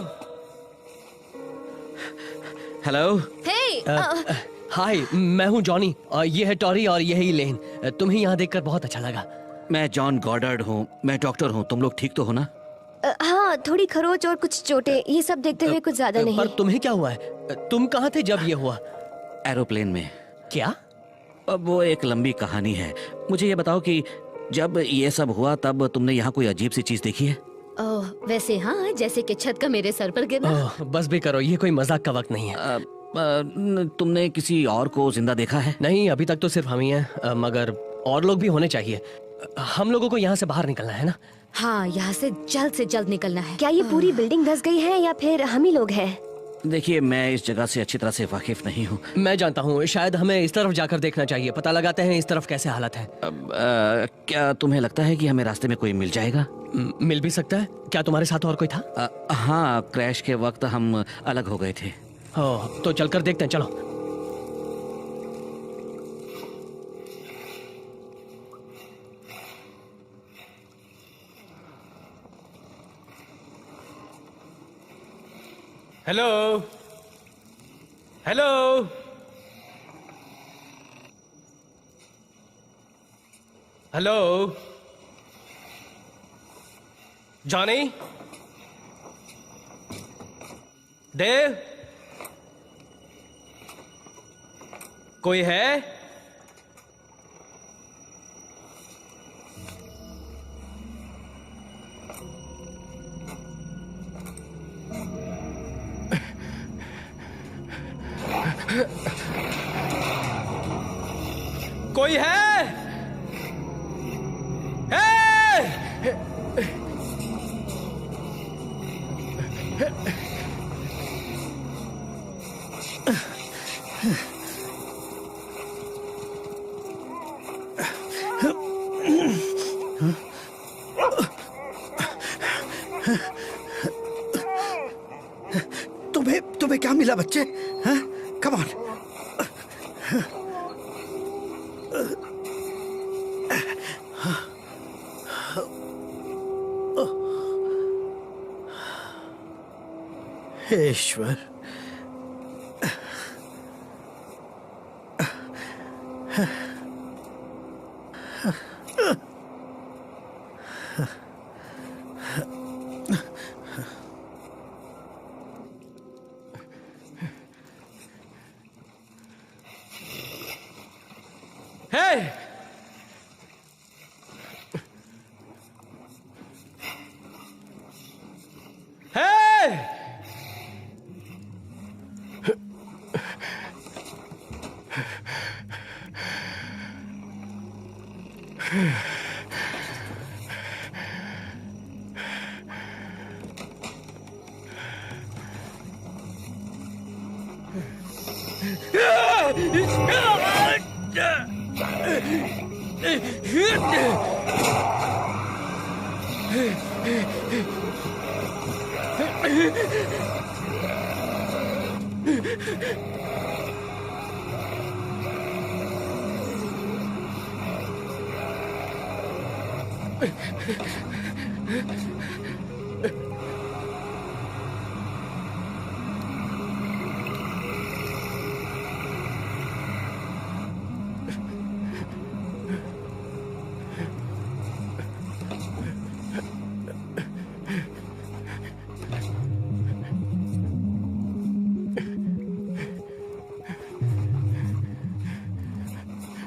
S2: हेलो।
S4: हे,
S1: हाय, मैं हूँ जॉनी और ये है टॉरी और ये है इलेन। तुम्हें यहाँ देखकर बहुत अच्छा लगा।
S2: मैं जॉन गॉडर्ड हूँ, मैं डॉक्टर हूँ। तुम लोग ठीक तो हो ना?
S9: हाँ, थोड़ी खरोच और कुछ चोटें, ये सब देखते हुए कुछ ज्यादा नहीं।
S1: पर तुम्हें क्या हुआ है? तुम कहाँ थे जब ये हुआ?
S2: एरोप्लेन में।
S1: क्या?
S2: अब वो एक लंबी कहानी है। मुझे ये बताओ कि जब ये सब हुआ तब तुमने यहाँ कोई अजीब सी चीज देखी है?
S4: ओह, वैसे हाँ, जैसे कि छत का मेरे सर पर गिरना।
S1: ओह, बस भी करो, ये कोई मजाक का वक्त नहीं है।
S2: तुमने किसी और को जिंदा देखा है?
S1: नहीं, अभी तक तो सिर्फ हम ही हैं, मगर और लोग भी होने चाहिए। हम लोगों को यहाँ से बाहर निकलना है ना?
S4: हाँ, यहाँ से जल्द निकलना है।
S9: क्या ये पूरी बिल्डिंग धस गई है या फिर हम ही लोग हैं?
S2: देखिए, मैं इस जगह से अच्छी तरह से वाकिफ नहीं हूँ।
S1: मैं जानता हूँ, शायद हमें इस तरफ जाकर देखना चाहिए, पता लगाते हैं इस तरफ कैसे हालत है।
S2: क्या तुम्हें लगता है कि हमें रास्ते में कोई मिल जाएगा?
S1: मिल भी सकता है। क्या तुम्हारे साथ और कोई था?
S2: हाँ, क्रैश के वक्त हम अलग हो गए थे।
S1: ओह, तो चलकर देखते हैं, चलो। हेलो, हेलो, हेलो, जॉनी, देव, कोई है? कोई है?
S6: तुम्हें क्या मिला बच्चे? हाँ? Come on. हे ईश्वर,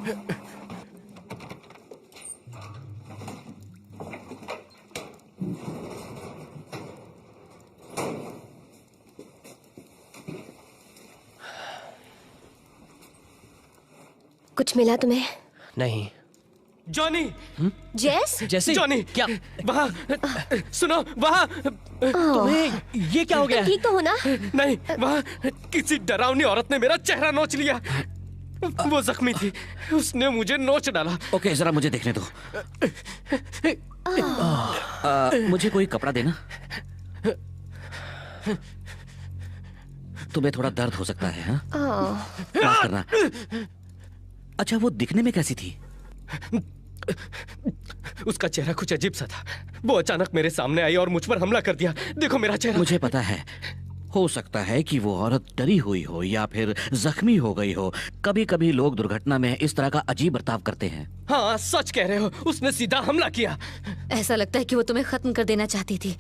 S9: कुछ मिला तुम्हें?
S1: नहीं। जॉनी!
S9: जेस?
S3: जैसे
S1: जॉनी!
S3: क्या?
S1: वहाँ सुनो, वहाँ
S3: तुम्हें ये क्या हो गया?
S9: ठीक तो हो ना?
S1: नहीं, वहाँ किसी डरावनी औरत ने मेरा चेहरा नोच लिया। वो जख्मी थी, उसने मुझे नोच डाला।
S2: ओके, जरा मुझे देखने दो। मुझे कोई कपड़ा देना। तुम्हें थोड़ा दर्द हो सकता है, हाँ? माफ करना। अच्छा, वो दिखने में कैसी थी?
S1: उसका चेहरा कुछ अजीब सा था। वो अचानक मेरे सामने आई और मुझ पर हमला कर दिया। देखो मेरा चेहरा।
S2: मुझे पता है, हो सकता है कि वो औरत डरी हुई हो या फिर जख्मी हो गई हो। कभी कभी लोग दुर्घटना में इस तरह का अजीब बर्ताव करते हैं।
S1: हाँ, सच कह रहे हो। उसने सीधा हमला किया।
S4: ऐसा लगता है कि वो तुम्हें खत्म कर देना चाहती थी।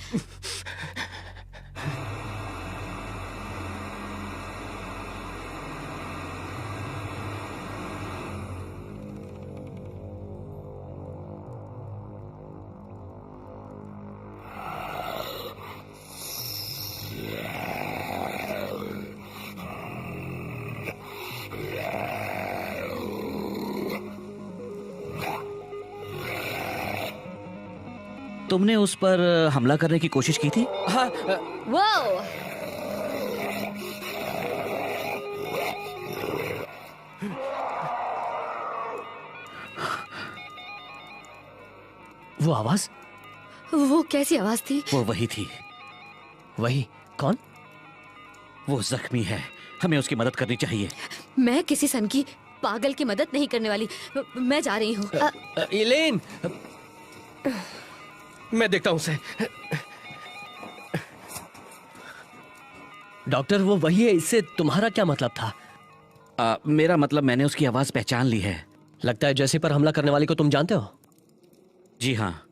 S2: तुमने उस पर हमला करने की कोशिश की थी?
S1: हाँ,
S4: वो
S3: आवाज?
S4: वो कैसी आवाज थी?
S2: वो वही थी।
S3: वही? कौन?
S2: वो जख्मी है, हमें उसकी मदद करनी चाहिए।
S4: मैं किसी सन की पागल की मदद नहीं करने वाली। मैं जा रही हूँ।
S1: इलेन! मैं देखता हूँ उसे।
S3: डॉक्टर, वो वही है। इससे तुम्हारा क्या मतलब था?
S2: मेरा मतलब, मैंने उसकी आवाज पहचान ली है।
S3: लगता है जैसी पर हमला करने वाली को तुम जानते हो।
S2: जी हाँ।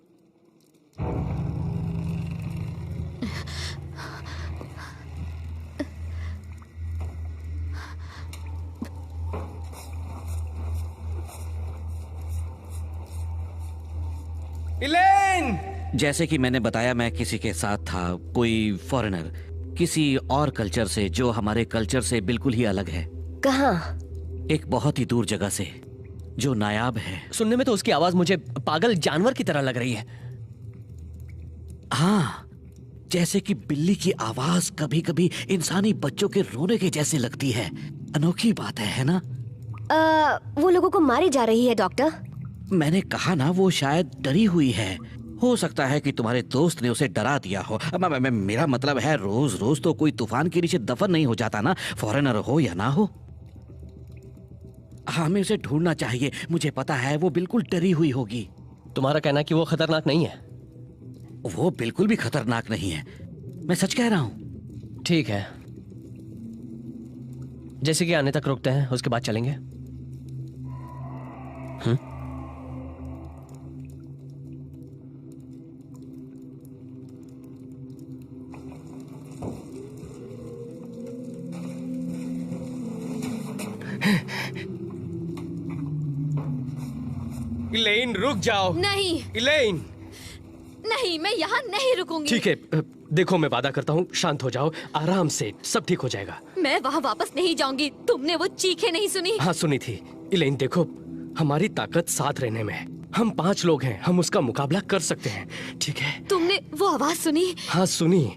S1: इलेन!
S2: जैसे कि मैंने बताया, मैं किसी के साथ था, कोई फॉरेनर, किसी और कल्चर से जो हमारे कल्चर से बिल्कुल ही अलग है।
S9: कहाँ?
S2: एक बहुत ही दूर जगह से जो नायाब है।
S3: सुनने में तो उसकी आवाज मुझे पागल जानवर की तरह लग रही है।
S2: हाँ, जैसे कि बिल्ली की आवाज कभी कभी इंसानी बच्चों के रोने के जैसे लगती है। अनोखी बात है ना?
S9: वो लोगों को मारी जा रही है डॉक्टर।
S2: मैंने कहा ना, वो शायद डरी हुई है। हो सकता है कि तुम्हारे दोस्त ने उसे डरा दिया हो। मेरा मतलब है, रोज रोज तो कोई तूफान के नीचे दफन नहीं हो जाता ना, फॉरेनर हो या ना हो। हमें उसे ढूंढना चाहिए। मुझे पता है वो बिल्कुल डरी हुई होगी।
S3: तुम्हारा कहना है कि वो खतरनाक नहीं है?
S2: वो बिल्कुल भी खतरनाक नहीं है, मैं सच कह रहा हूं।
S3: ठीक है, जैसे कि आने तक रुकते हैं, उसके बाद चलेंगे।
S1: इलेन, रुक जाओ।
S4: नहीं,
S1: इलेन!
S4: नहीं, मैं यहाँ नहीं रुकूंगी।
S1: ठीक है, देखो मैं वादा करता हूँ, शांत हो जाओ, आराम से, सब ठीक हो जाएगा।
S4: मैं वहाँ वापस नहीं जाऊंगी। तुमने वो चीखें नहीं सुनी?
S1: हाँ, सुनी थी। इलेन देखो, हमारी ताकत साथ रहने में है। हम 5 लोग हैं, हम उसका मुकाबला कर सकते हैं, ठीक है?
S4: तुमने वो आवाज सुनी?
S1: हाँ, सुनी।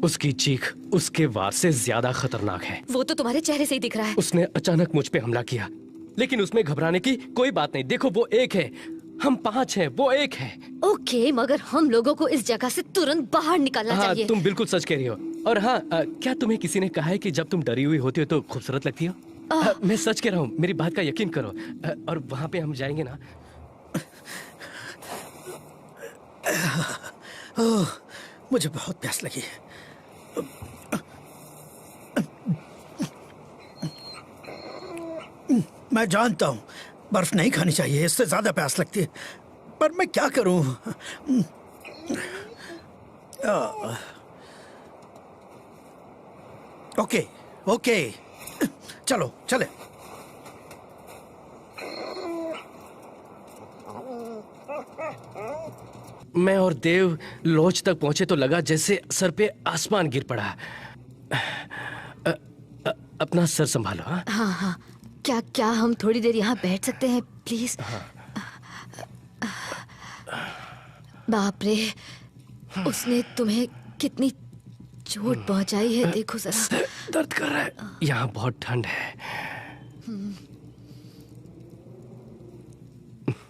S1: उसकी चीख उसके वार से ज्यादा खतरनाक है।
S4: वो तो तुम्हारे चेहरे से ही दिख रहा है।
S1: उसने अचानक मुझ पे हमला किया, लेकिन उसमें घबराने की कोई बात नहीं। देखो, वो एक है, हम 5 हैं, वो एक है।
S4: ओके, मगर हम लोगों को इस जगह से तुरंत बाहर निकलना
S1: हाँ,
S4: चाहिए।
S1: तुम बिल्कुल सच कह रही हो। और हाँ, क्या तुम्हें किसी ने कहा है कि जब तुम डरी हुई होती हो तो खूबसूरत लगती हो? मैं सच कह रहा हूँ, मेरी बात का यकीन करो। और वहाँ पे हम जाएंगे ना।
S6: ओह, मुझे बहुत प्यास लगी है। मैं जानता हूँ बर्फ नहीं खानी चाहिए, इससे ज्यादा प्यास लगती है, पर मैं क्या करूं? ओके, ओके, चलो चले।
S1: मैं और देव लॉज तक पहुंचे तो लगा जैसे सर पे आसमान गिर पड़ा। अपना सर संभालो। हाँ
S4: हाँ हाँ, क्या क्या हम थोड़ी देर यहाँ बैठ सकते हैं प्लीज? बाप रे, उसने तुम्हें कितनी चोट पहुंचाई है, देखो जरा।
S1: दर्द कर रहा है। यहाँ बहुत ठंड है।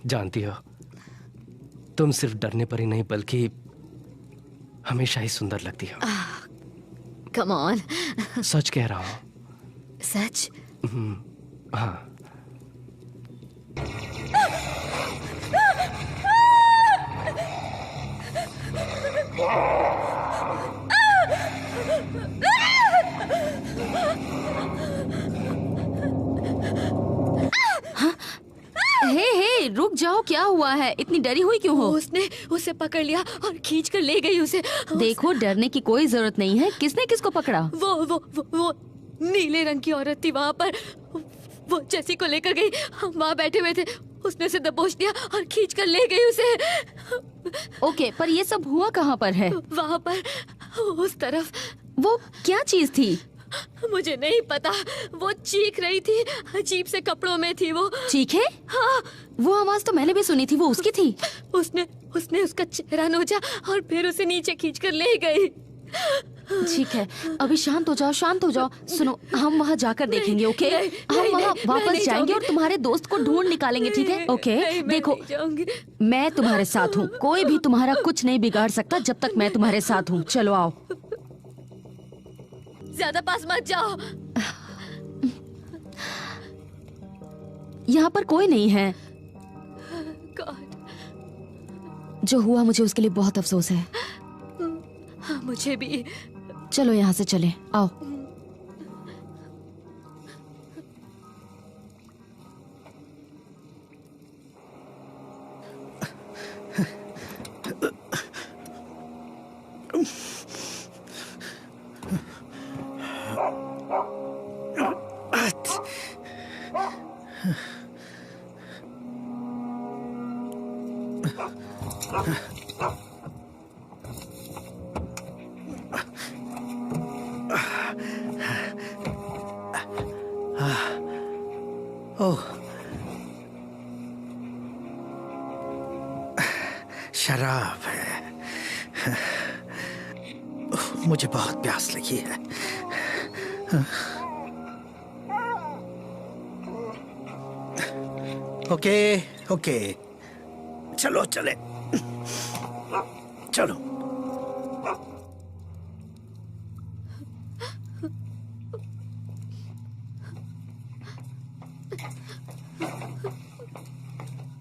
S1: जानती हो, तुम सिर्फ डरने पर ही नहीं बल्कि हमेशा ही सुंदर लगती हो।
S4: Come on.
S1: सच कह रहा हूँ।
S4: सच?
S1: हाँ।
S8: हे रुक जाओ, क्या हुआ है? इतनी डरी हुई क्यों हो?
S4: उसने उसे पकड़ लिया और खींच कर ले गई उसे।
S8: देखो, डरने की कोई जरूरत नहीं है। किसने किसको पकड़ा?
S4: वो नीले रंग की औरत थी वहाँ पर। वो जेसी को लेकर गई, हम वहाँ बैठे हुए थे। उसने उसे दबोच दिया और खींच कर ले गई उसे।
S8: ओके, पर ये सब हुआ कहाँ पर है?
S4: वहाँ पर, उस तरफ।
S8: वो क्या चीज थी?
S4: मुझे नहीं पता। वो चीख रही थी, अजीब से कपड़ों में थी वो।
S8: चीखे?
S4: हाँ।
S8: वो आवाज तो मैंने भी सुनी थी। वो उसकी थी?
S4: उसने उसका चेहरा नोचा और फिर उसे नीचे खींचकर ले गई।
S8: ठीक है, अभी शांत हो जाओ, शांत हो जाओ। सुनो, हम वहाँ जाकर देखेंगे, ओके? हम वहाँ वापस जाएंगे और तुम्हारे दोस्त को ढूंढ निकालेंगे, ठीक है? ओके, देखो, मैं तुम्हारे साथ हूँ। कोई भी तुम्हारा कुछ नहीं बिगाड़ सकता जब तक मैं तुम्हारे साथ हूँ। चलो आओ।
S4: ज्यादा पास मत जाओ।
S8: यहाँ पर कोई नहीं है। जो हुआ मुझे उसके लिए बहुत अफसोस है।
S4: हाँ, मुझे भी।
S8: चलो यहाँ से चले, आओ।
S6: ओह, शराब है। मुझे बहुत प्यास लगी है। ओके ओके, चलो चले, चलो।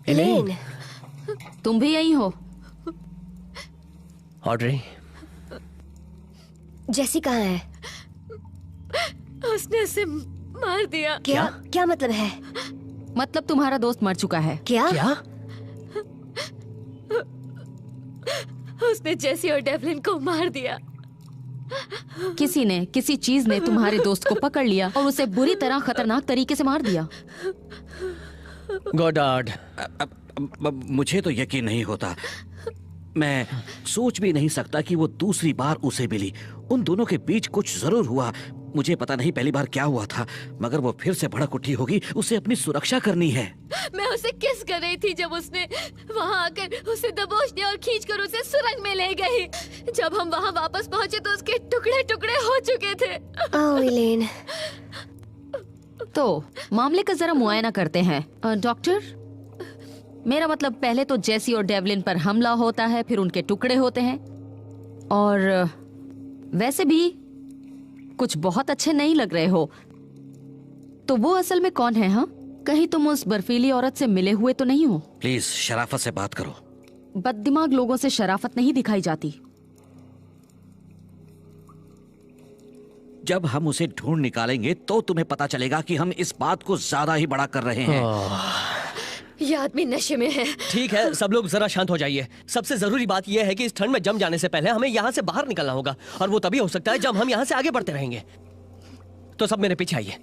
S9: एलेन,
S8: तुम भी यही हो?
S1: ऑड्री,
S9: जेसी कहाँ है?
S4: उसने उसे मार दिया।
S9: क्या मतलब है?
S8: मतलब तुम्हारा दोस्त मर चुका है।
S9: क्या?
S4: उसने जेसी और डेवलिन को मार दिया।
S8: किसी ने, किसी चीज ने तुम्हारे दोस्त को पकड़ लिया और उसे बुरी तरह खतरनाक तरीके से मार दिया।
S1: गॉडार्ड,
S2: मुझे तो यकीन नहीं होता। मैं सोच भी नहीं सकता कि वो दूसरी बार उसे मिली। उन दोनों के बीच कुछ जरूर हुआ। मुझे पता नहीं पहली बार क्या हुआ था, मगर वो फिर से भड़क उठी होगी। उसे अपनी सुरक्षा करनी है।
S4: मैं उसे किस कर रही थी जब उसने वहाँ आकर उसे दबोच दिया और खींचकर उसे सुरंग में ले गई। जब हम वहाँ वापस पहुँचे तो उसके टुकड़े टुकड़े हो चुके थे।
S9: ओह एलेन।
S8: तो मामले का जरा मुआयना करते हैं। डॉक्टर, मेरा मतलब पहले तो जेसी और डेवलिन पर हमला होता है, फिर उनके टुकड़े होते हैं। और वैसे भी कुछ बहुत अच्छे नहीं लग रहे हो। तो वो असल में कौन है? हाँ, कहीं तुम उस बर्फीली औरत से मिले हुए तो नहीं हो?
S2: प्लीज शराफत से बात करो।
S8: बददिमाग लोगों से शराफत नहीं दिखाई जाती।
S2: जब हम उसे ढूंढ निकालेंगे तो तुम्हें पता चलेगा कि हम इस बात को ज्यादा ही बड़ा कर रहे हैं।
S4: ये आदमी नशे में है।
S1: ठीक है, सब लोग जरा शांत हो जाइए। सबसे जरूरी बात यह है कि इस ठंड में जम जाने से पहले हमें यहाँ से बाहर निकलना होगा, और वो तभी हो सकता है जब हम यहाँ से आगे बढ़ते रहेंगे। तो सब मेरे पीछे आइए।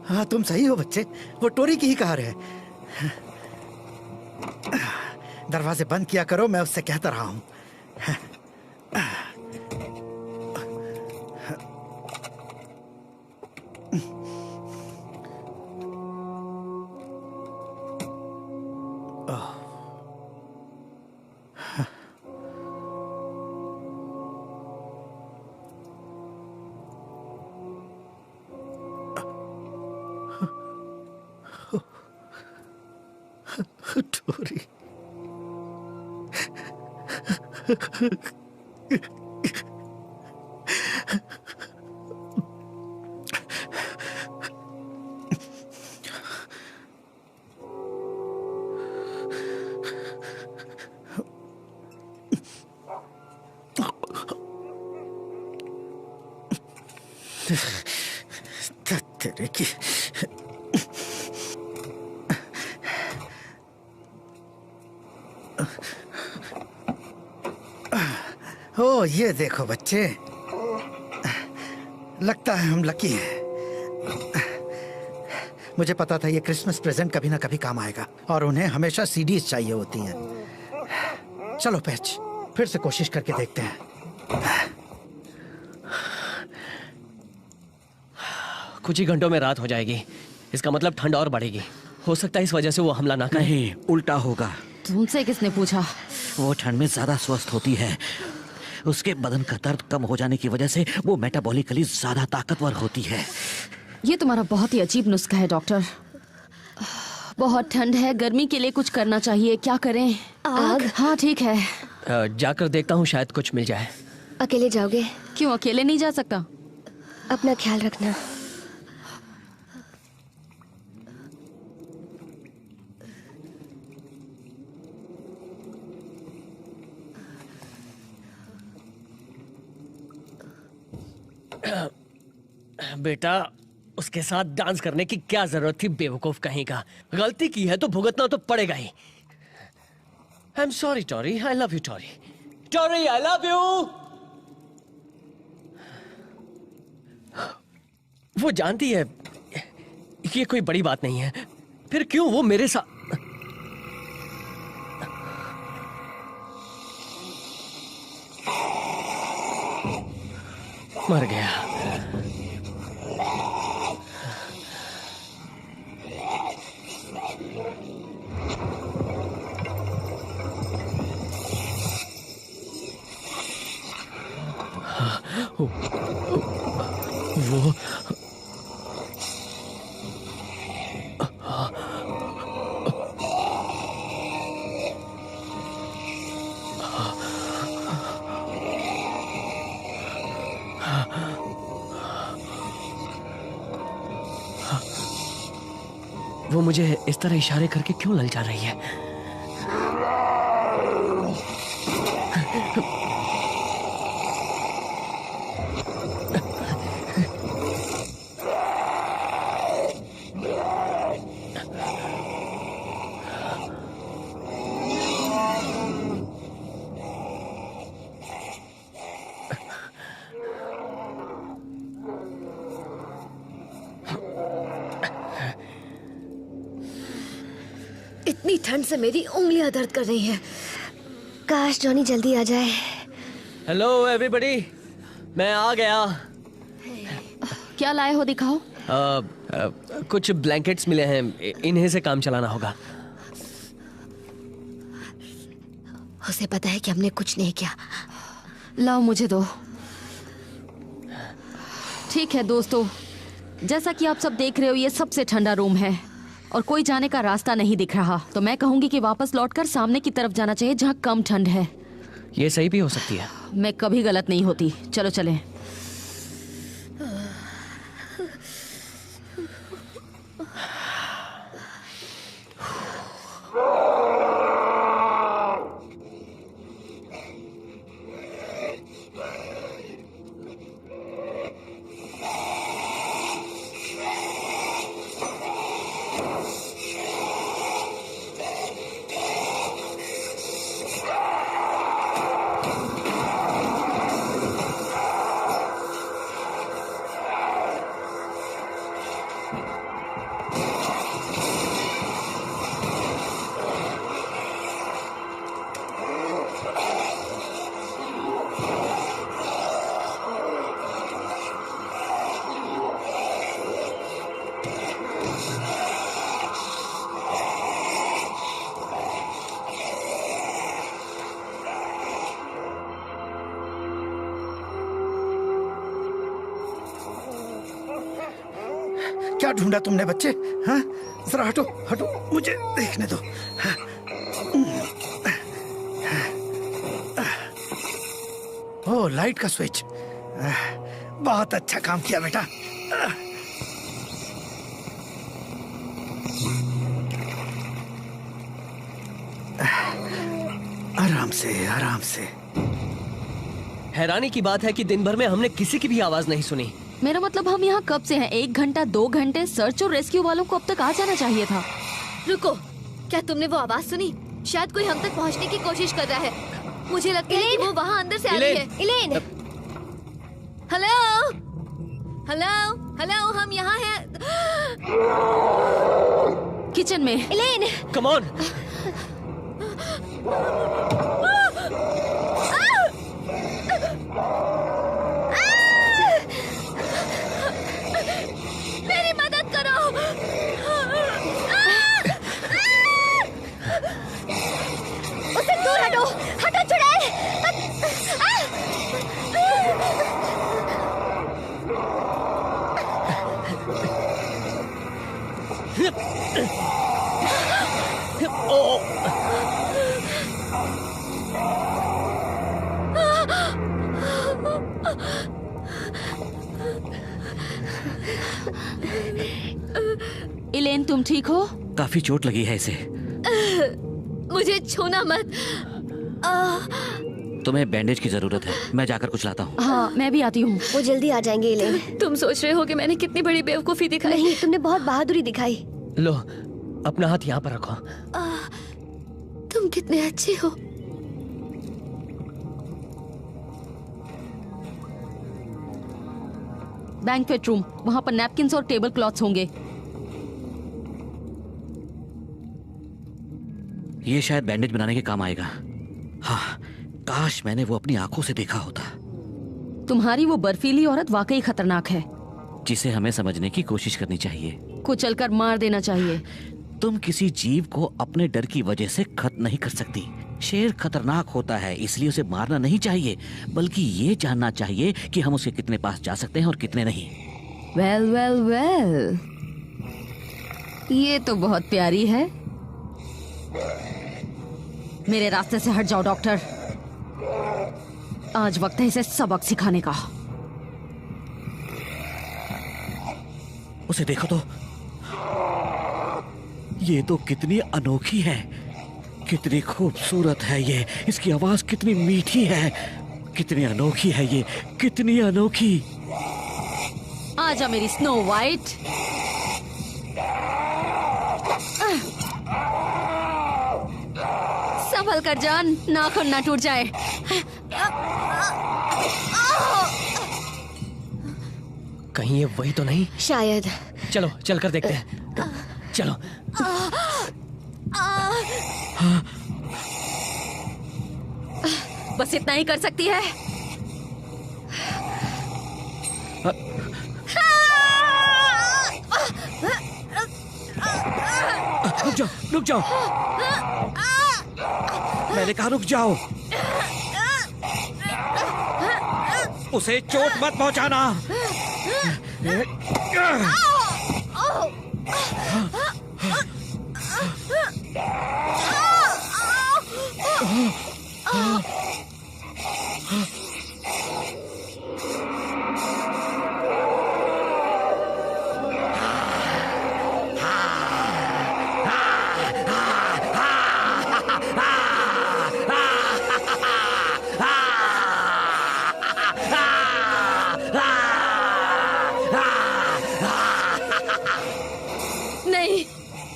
S6: हाँ तुम सही हो बच्चे, वो टोरी की ही कार है। दरवाजे बंद किया करो, मैं उससे कहता रहा हूं। टोरी, तेरे की ओ ये देखो बच्चे, लगता है हम लकी हैं। मुझे पता था ये क्रिसमस प्रेजेंट कभी ना कभी काम आएगा, और उन्हें हमेशा सीडीज चाहिए होती हैं। चलो पैच, फिर से कोशिश करके देखते हैं।
S1: कुछ ही घंटों में रात हो जाएगी। इसका मतलब ठंड और बढ़ेगी। हो सकता है इस वजह से वो हमला ना करे।
S2: नहीं, उल्टा होगा।
S8: तुमसे किसने पूछा?
S2: वो ठंड में ज्यादा स्वस्थ होती है। उसके बदन का दर्द कम हो जाने की वजह से वो मेटाबॉलिकली ज्यादा ताकतवर होती है।
S8: ये तुम्हारा बहुत ही अजीब नुस्खा है डॉक्टर। बहुत ठंड है, गर्मी के लिए कुछ करना चाहिए। क्या करें?
S9: आग?
S8: हाँ ठीक है।
S1: जाकर देखता हूँ, शायद कुछ मिल जाए।
S9: अकेले जाओगे?
S8: क्यों अकेले नहीं जा सकता?
S9: अपना ख्याल रखना।
S1: बेटा, उसके साथ डांस करने की क्या जरूरत थी, बेवकूफ कहीं का। गलती की है तो भुगतना तो पड़ेगा ही। I am sorry Tori, I love you Tori. Tori, I love you. वो जानती है ये कोई बड़ी बात नहीं है, फिर क्यों वो मेरे साथ। मर गया। वो वो मुझे इस तरह इशारे करके क्यों ललचा रही है?
S4: इतनी ठंड से मेरी उंगलियां दर्द कर रही हैं।
S9: काश जॉनी जल्दी आ जाए।
S1: हेलो एवरीबॉडी, मैं आ गया।
S8: क्या लाए हो दिखाओ।
S1: कुछ ब्लैंकेट्स मिले हैं, इन्हीं से काम चलाना होगा।
S4: उसे पता है कि हमने कुछ नहीं किया।
S8: लाओ मुझे दो। ठीक है दोस्तों, जैसा कि आप सब देख रहे हो ये सबसे ठंडा रूम है और कोई जाने का रास्ता नहीं दिख रहा, तो मैं कहूंगी कि वापस लौटकर सामने की तरफ जाना चाहिए जहाँ कम ठंड है।
S1: ये सही भी हो सकती है।
S8: मैं कभी गलत नहीं होती। चलो चलें।
S6: क्या ढूंढा तुमने बच्चे? हाँ, जरा हटो हटो, मुझे देखने दो। हाँ। ओह, लाइट का स्विच। बहुत अच्छा काम किया बेटा। आराम से, आराम से।
S1: हैरानी की बात है कि दिन भर में हमने किसी की भी आवाज नहीं सुनी।
S8: मेरा मतलब हम यहाँ कब से हैं? 1 घंटा 2 घंटे? सर्च और रेस्क्यू वालों को अब तक आ जाना चाहिए था।
S4: रुको, क्या तुमने वो आवाज सुनी? शायद कोई हम तक पहुंचने की कोशिश कर रहा है। मुझे लगता है कि वो वहाँ अंदर से आ रही है। इलेन, हेलो हेलो हेलो, हम यहाँ हैं।
S8: किचन में।
S4: इलेन,
S1: कम ऑन।
S4: मेरी मदद करो।
S9: उससे दूर हटो, हटो चुड़ैल।
S8: इलेन, तुम ठीक हो?
S2: काफी चोट लगी है इसे।
S4: मुझे छूना मत।
S2: तुम्हें बैंडेज की जरूरत है, मैं जाकर कुछ लाता हूँ।
S8: हाँ, मैं भी आती हूँ।
S9: वो जल्दी आ जाएंगे इलेन।
S4: तुम सोच रहे हो कि मैंने कितनी बड़ी बेवकूफी दिखाई?
S9: नहीं, तुमने बहुत बहादुरी दिखाई।
S1: लो, अपना हाथ यहाँ पर रखो।
S4: तुम कितने अच्छे हो।
S8: बैंक्वेट रूम, वहाँ पर नैपकिन्स और टेबल क्लॉथ्स होंगे।
S2: ये शायद बैंडेज बनाने के काम आएगा। हाँ, काश मैंने वो अपनी आंखों से देखा होता।
S8: तुम्हारी वो बर्फीली औरत वाकई खतरनाक है,
S2: जिसे हमें समझने की कोशिश करनी चाहिए।
S8: कुचलकर मार देना चाहिए।
S2: तुम किसी जीव को अपने डर की वजह से खत्म नहीं कर सकती। शेर खतरनाक होता है, इसलिए उसे मारना नहीं चाहिए, बल्कि ये जानना चाहिए कि हम उसके कितने पास जा सकते हैं और कितने नहीं।
S8: वेल वेल वेल, ये तो बहुत प्यारी है। मेरे रास्ते से हट जाओ डॉक्टर। आज वक्त है इसे सबक सिखाने का।
S2: उसे देखो तो, ये तो कितनी अनोखी है, कितनी खूबसूरत है ये। इसकी आवाज कितनी मीठी है, कितनी अनोखी है ये, कितनी अनोखी।
S8: आजा मेरी स्नो वाइट। संभल कर जान, नाखून ना टूट जाए।
S1: कहीं ये वही तो नहीं?
S9: शायद।
S1: चलो चलकर देखते हैं। चलो।
S8: बस इतना ही कर सकती है।
S2: रुक जाओ, रुक जाओ। मैंने कहा रुक जाओ। उसे चोट मत पहुंचाना।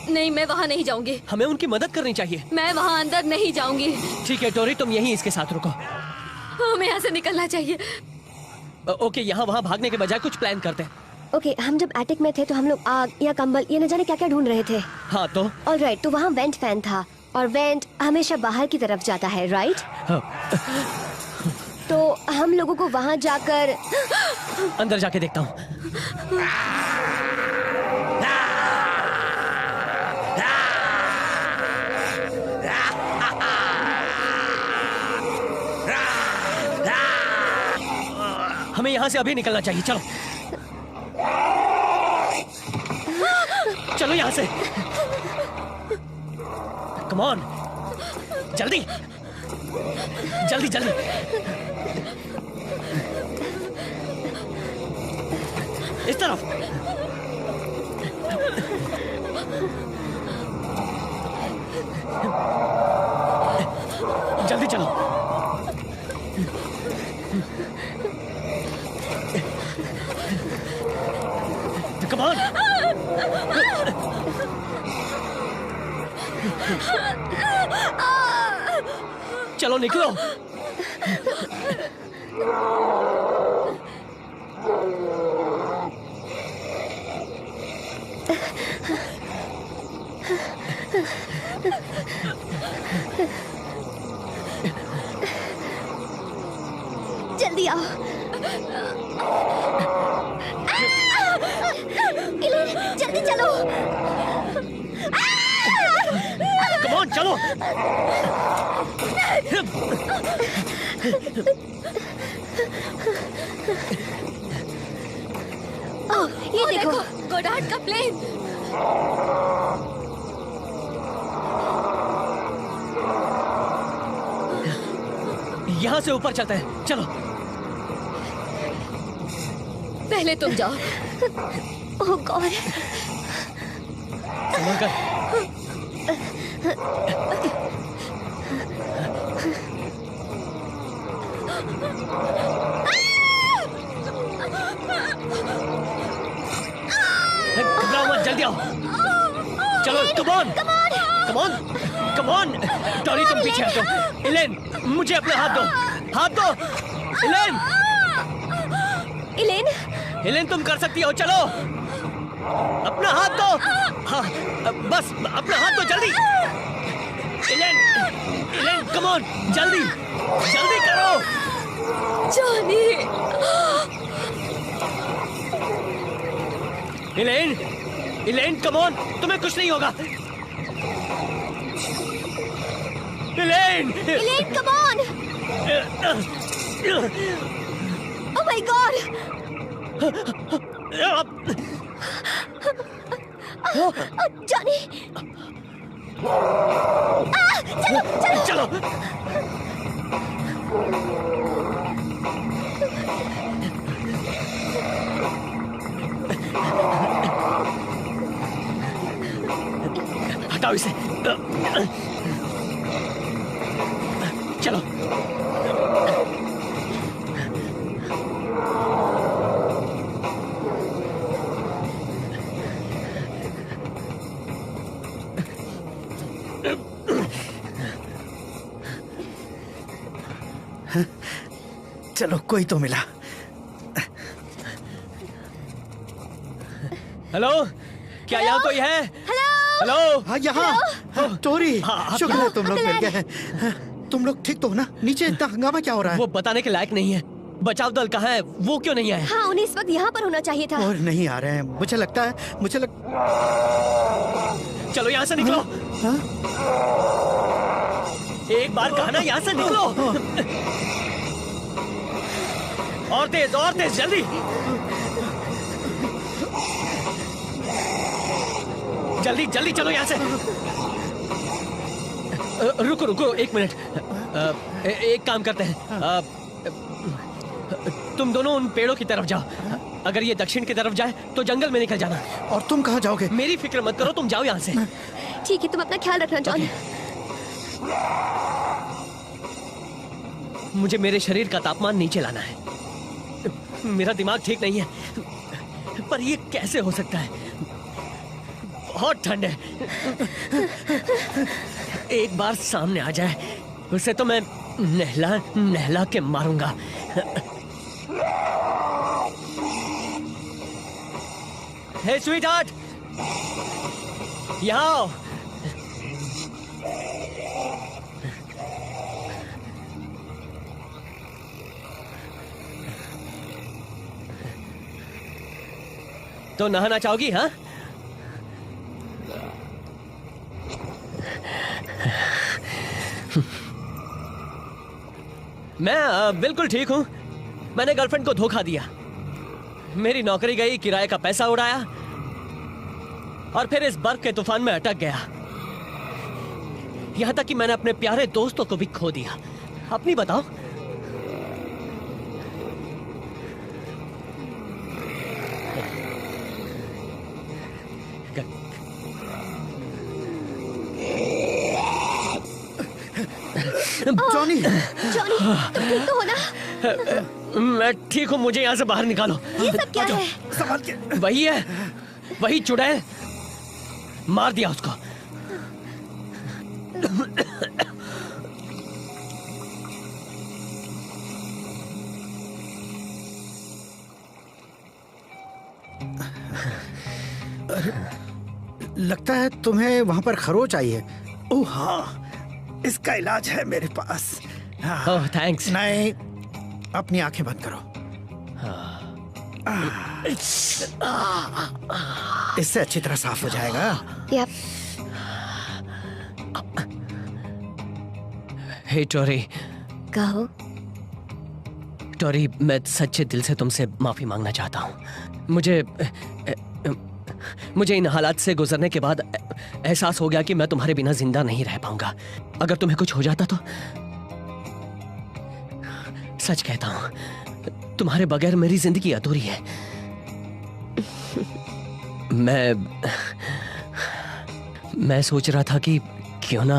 S4: नहीं, मैं वहाँ नहीं जाऊंगी।
S1: हमें उनकी मदद करनी चाहिए।
S4: मैं वहाँ अंदर नहीं जाऊंगी।
S1: ठीक है टोरी, तुम यहीं इसके साथ रुको।
S4: हमें यहाँ से निकलना चाहिए।
S1: ओके, यहाँ वहाँ भागने के बजाय कुछ प्लान करते हैं।
S9: ओके, हम जब एटिक में थे तो हम लोग आग या कंबल ये न जाने क्या क्या ढूंढ रहे थे।
S1: हाँ तो
S9: ऑलराइट, तो वहाँ वेंट फैन था और वेंट हमेशा बाहर की तरफ जाता है, राइट?
S1: हाँ।
S9: तो हम लोगों को वहाँ जाकर
S1: अंदर जाके देखता हूँ। हमें यहाँ से अभी निकलना चाहिए, चलो। चलो यहाँ से। कम ऑन, जल्दी जल्दी जल्दी। इस तरफ। जल्दी चलो। Come on. चलो निकलो।
S9: जल्दी आओ। इलेन, जल्दी चलो।
S1: कम ऑन, चलो।
S9: ये देखो
S8: गोडार्ड का प्लेन।
S1: यहाँ से ऊपर चलते हैं, चलो।
S4: पहले तुम जाओ।
S9: ओह गॉड।
S1: संभल कर। घबराओ मत, जल्दी आओ। चलो, come on come on come on. Dory तुम पीछे हटो। इलेन, मुझे अपना हाथ दो, हाथ दो। इलेन,
S9: इलेन,
S1: इलेन तुम कर सकती हो, चलो। अपना हाथ दो। हाँ, बस अपना हाथ दो, जल्दी। इलेन, इलेन कम ऑन, जल्दी जल्दी करो।
S4: जॉनी।
S1: इलेन, इलेन कम ऑन, तुम्हें कुछ नहीं होगा। Elaine,
S9: Elaine come on. Oh my god. Johnny. चलो चलो।
S1: हटाओ इसे। चलो।
S6: चलो, कोई तो मिला।
S1: हेलो, क्या यहाँ कोई है? हेलो।
S6: हाँ, यहाँ टोरी।
S1: हाँ,
S6: शुक्र है तुम लोग मिल गए हैं। तुम लोग ठीक तो हो ना? नीचे इतना हंगामा क्या हो रहा है?
S1: वो बताने के लायक नहीं है। बचाव दल कहाँ है? वो क्यों नहीं आए?
S9: हाँ, उन्हें इस वक्त यहाँ पर होना चाहिए था।
S6: और नहीं आ रहे हैं। मुझे लगता है
S1: चलो यहाँ से निकलो।
S6: हाँ?
S1: एक बार कहा ना, यहाँ से निकलो। और तेज जल्दी। जल्दी जल्दी चलो यहाँ से। रुको एक मिनट। एक काम करते हैं, तुम दोनों उन पेड़ों की तरफ जाओ। अगर ये दक्षिण की तरफ जाए तो जंगल में निकल जाना।
S6: और तुम कहाँ जाओगे?
S1: मेरी फिक्र मत करो, तुम जाओ यहाँ से।
S9: ठीक है, तुम अपना ख्याल रखना जॉन।
S1: मुझे मेरे शरीर का तापमान नीचे लाना है। मेरा दिमाग ठीक नहीं है, पर ये कैसे हो सकता है? बहुत ठंड है। एक बार सामने आ जाए उसे तो मैं नहला के मारूंगा। हे स्वीट हार्ट, यहाँ आओ। तो नहाना चाहोगी? हाँ, मैं बिल्कुल ठीक हूं। मैंने गर्लफ्रेंड को धोखा दिया, मेरी नौकरी गई, किराए का पैसा उड़ाया, और फिर इस बर्फ के तूफान में अटक गया। यहां तक कि मैंने अपने प्यारे दोस्तों को भी खो दिया। अपनी बताओ।
S6: जॉनी,
S9: जॉनी, तुम ठीक तो हो ना?
S1: मैं ठीक हूं, मुझे यहां से बाहर निकालो।
S9: ये सब क्या है?
S6: संभाल के।
S1: वही है, वही चुड़ैल। मार दिया उसको।
S6: लगता है तुम्हें वहां पर खरोच आई है। ओह हाँ, इसका इलाज है मेरे पास। हाँ।
S1: ओह थैंक्स।
S6: नहीं, अपनी आंखें बंद करो। इससे अच्छी तरह साफ हो जाएगा।
S9: यप।
S1: हे टोरी।
S9: कहो।
S1: टोरी, मैं सच्चे दिल से तुमसे माफी मांगना चाहता हूँ। मुझे इन हालात से गुजरने के बाद एहसास हो गया कि मैं तुम्हारे बिना जिंदा नहीं रह पाऊंगा। अगर तुम्हें कुछ हो जाता तो सच कहता हूं, तुम्हारे बगैर मेरी जिंदगी अधूरी है। मैं सोच रहा था कि क्यों ना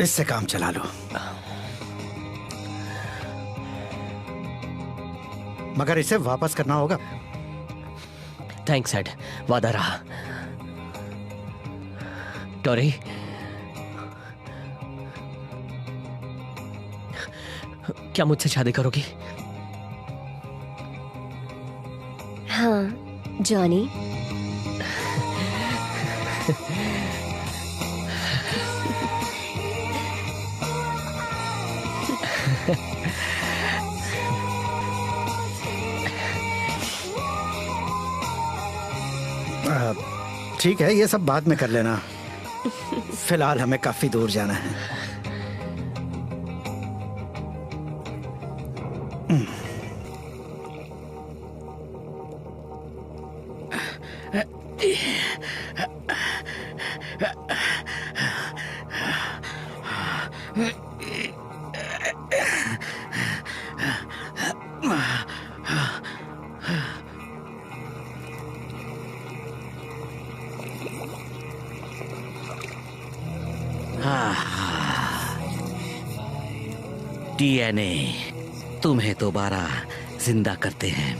S6: इससे काम चला लो। मगर इसे वापस करना होगा।
S1: थैंक्स एड, वादा रहा। टोरी, क्या मुझसे शादी करोगी?
S9: हाँ, जॉनी।
S6: ठीक है, ये सब बाद में कर लेना। फिलहाल हमें काफी दूर जाना है।
S2: डीएनए तुम्हें दोबारा जिंदा करते हैं।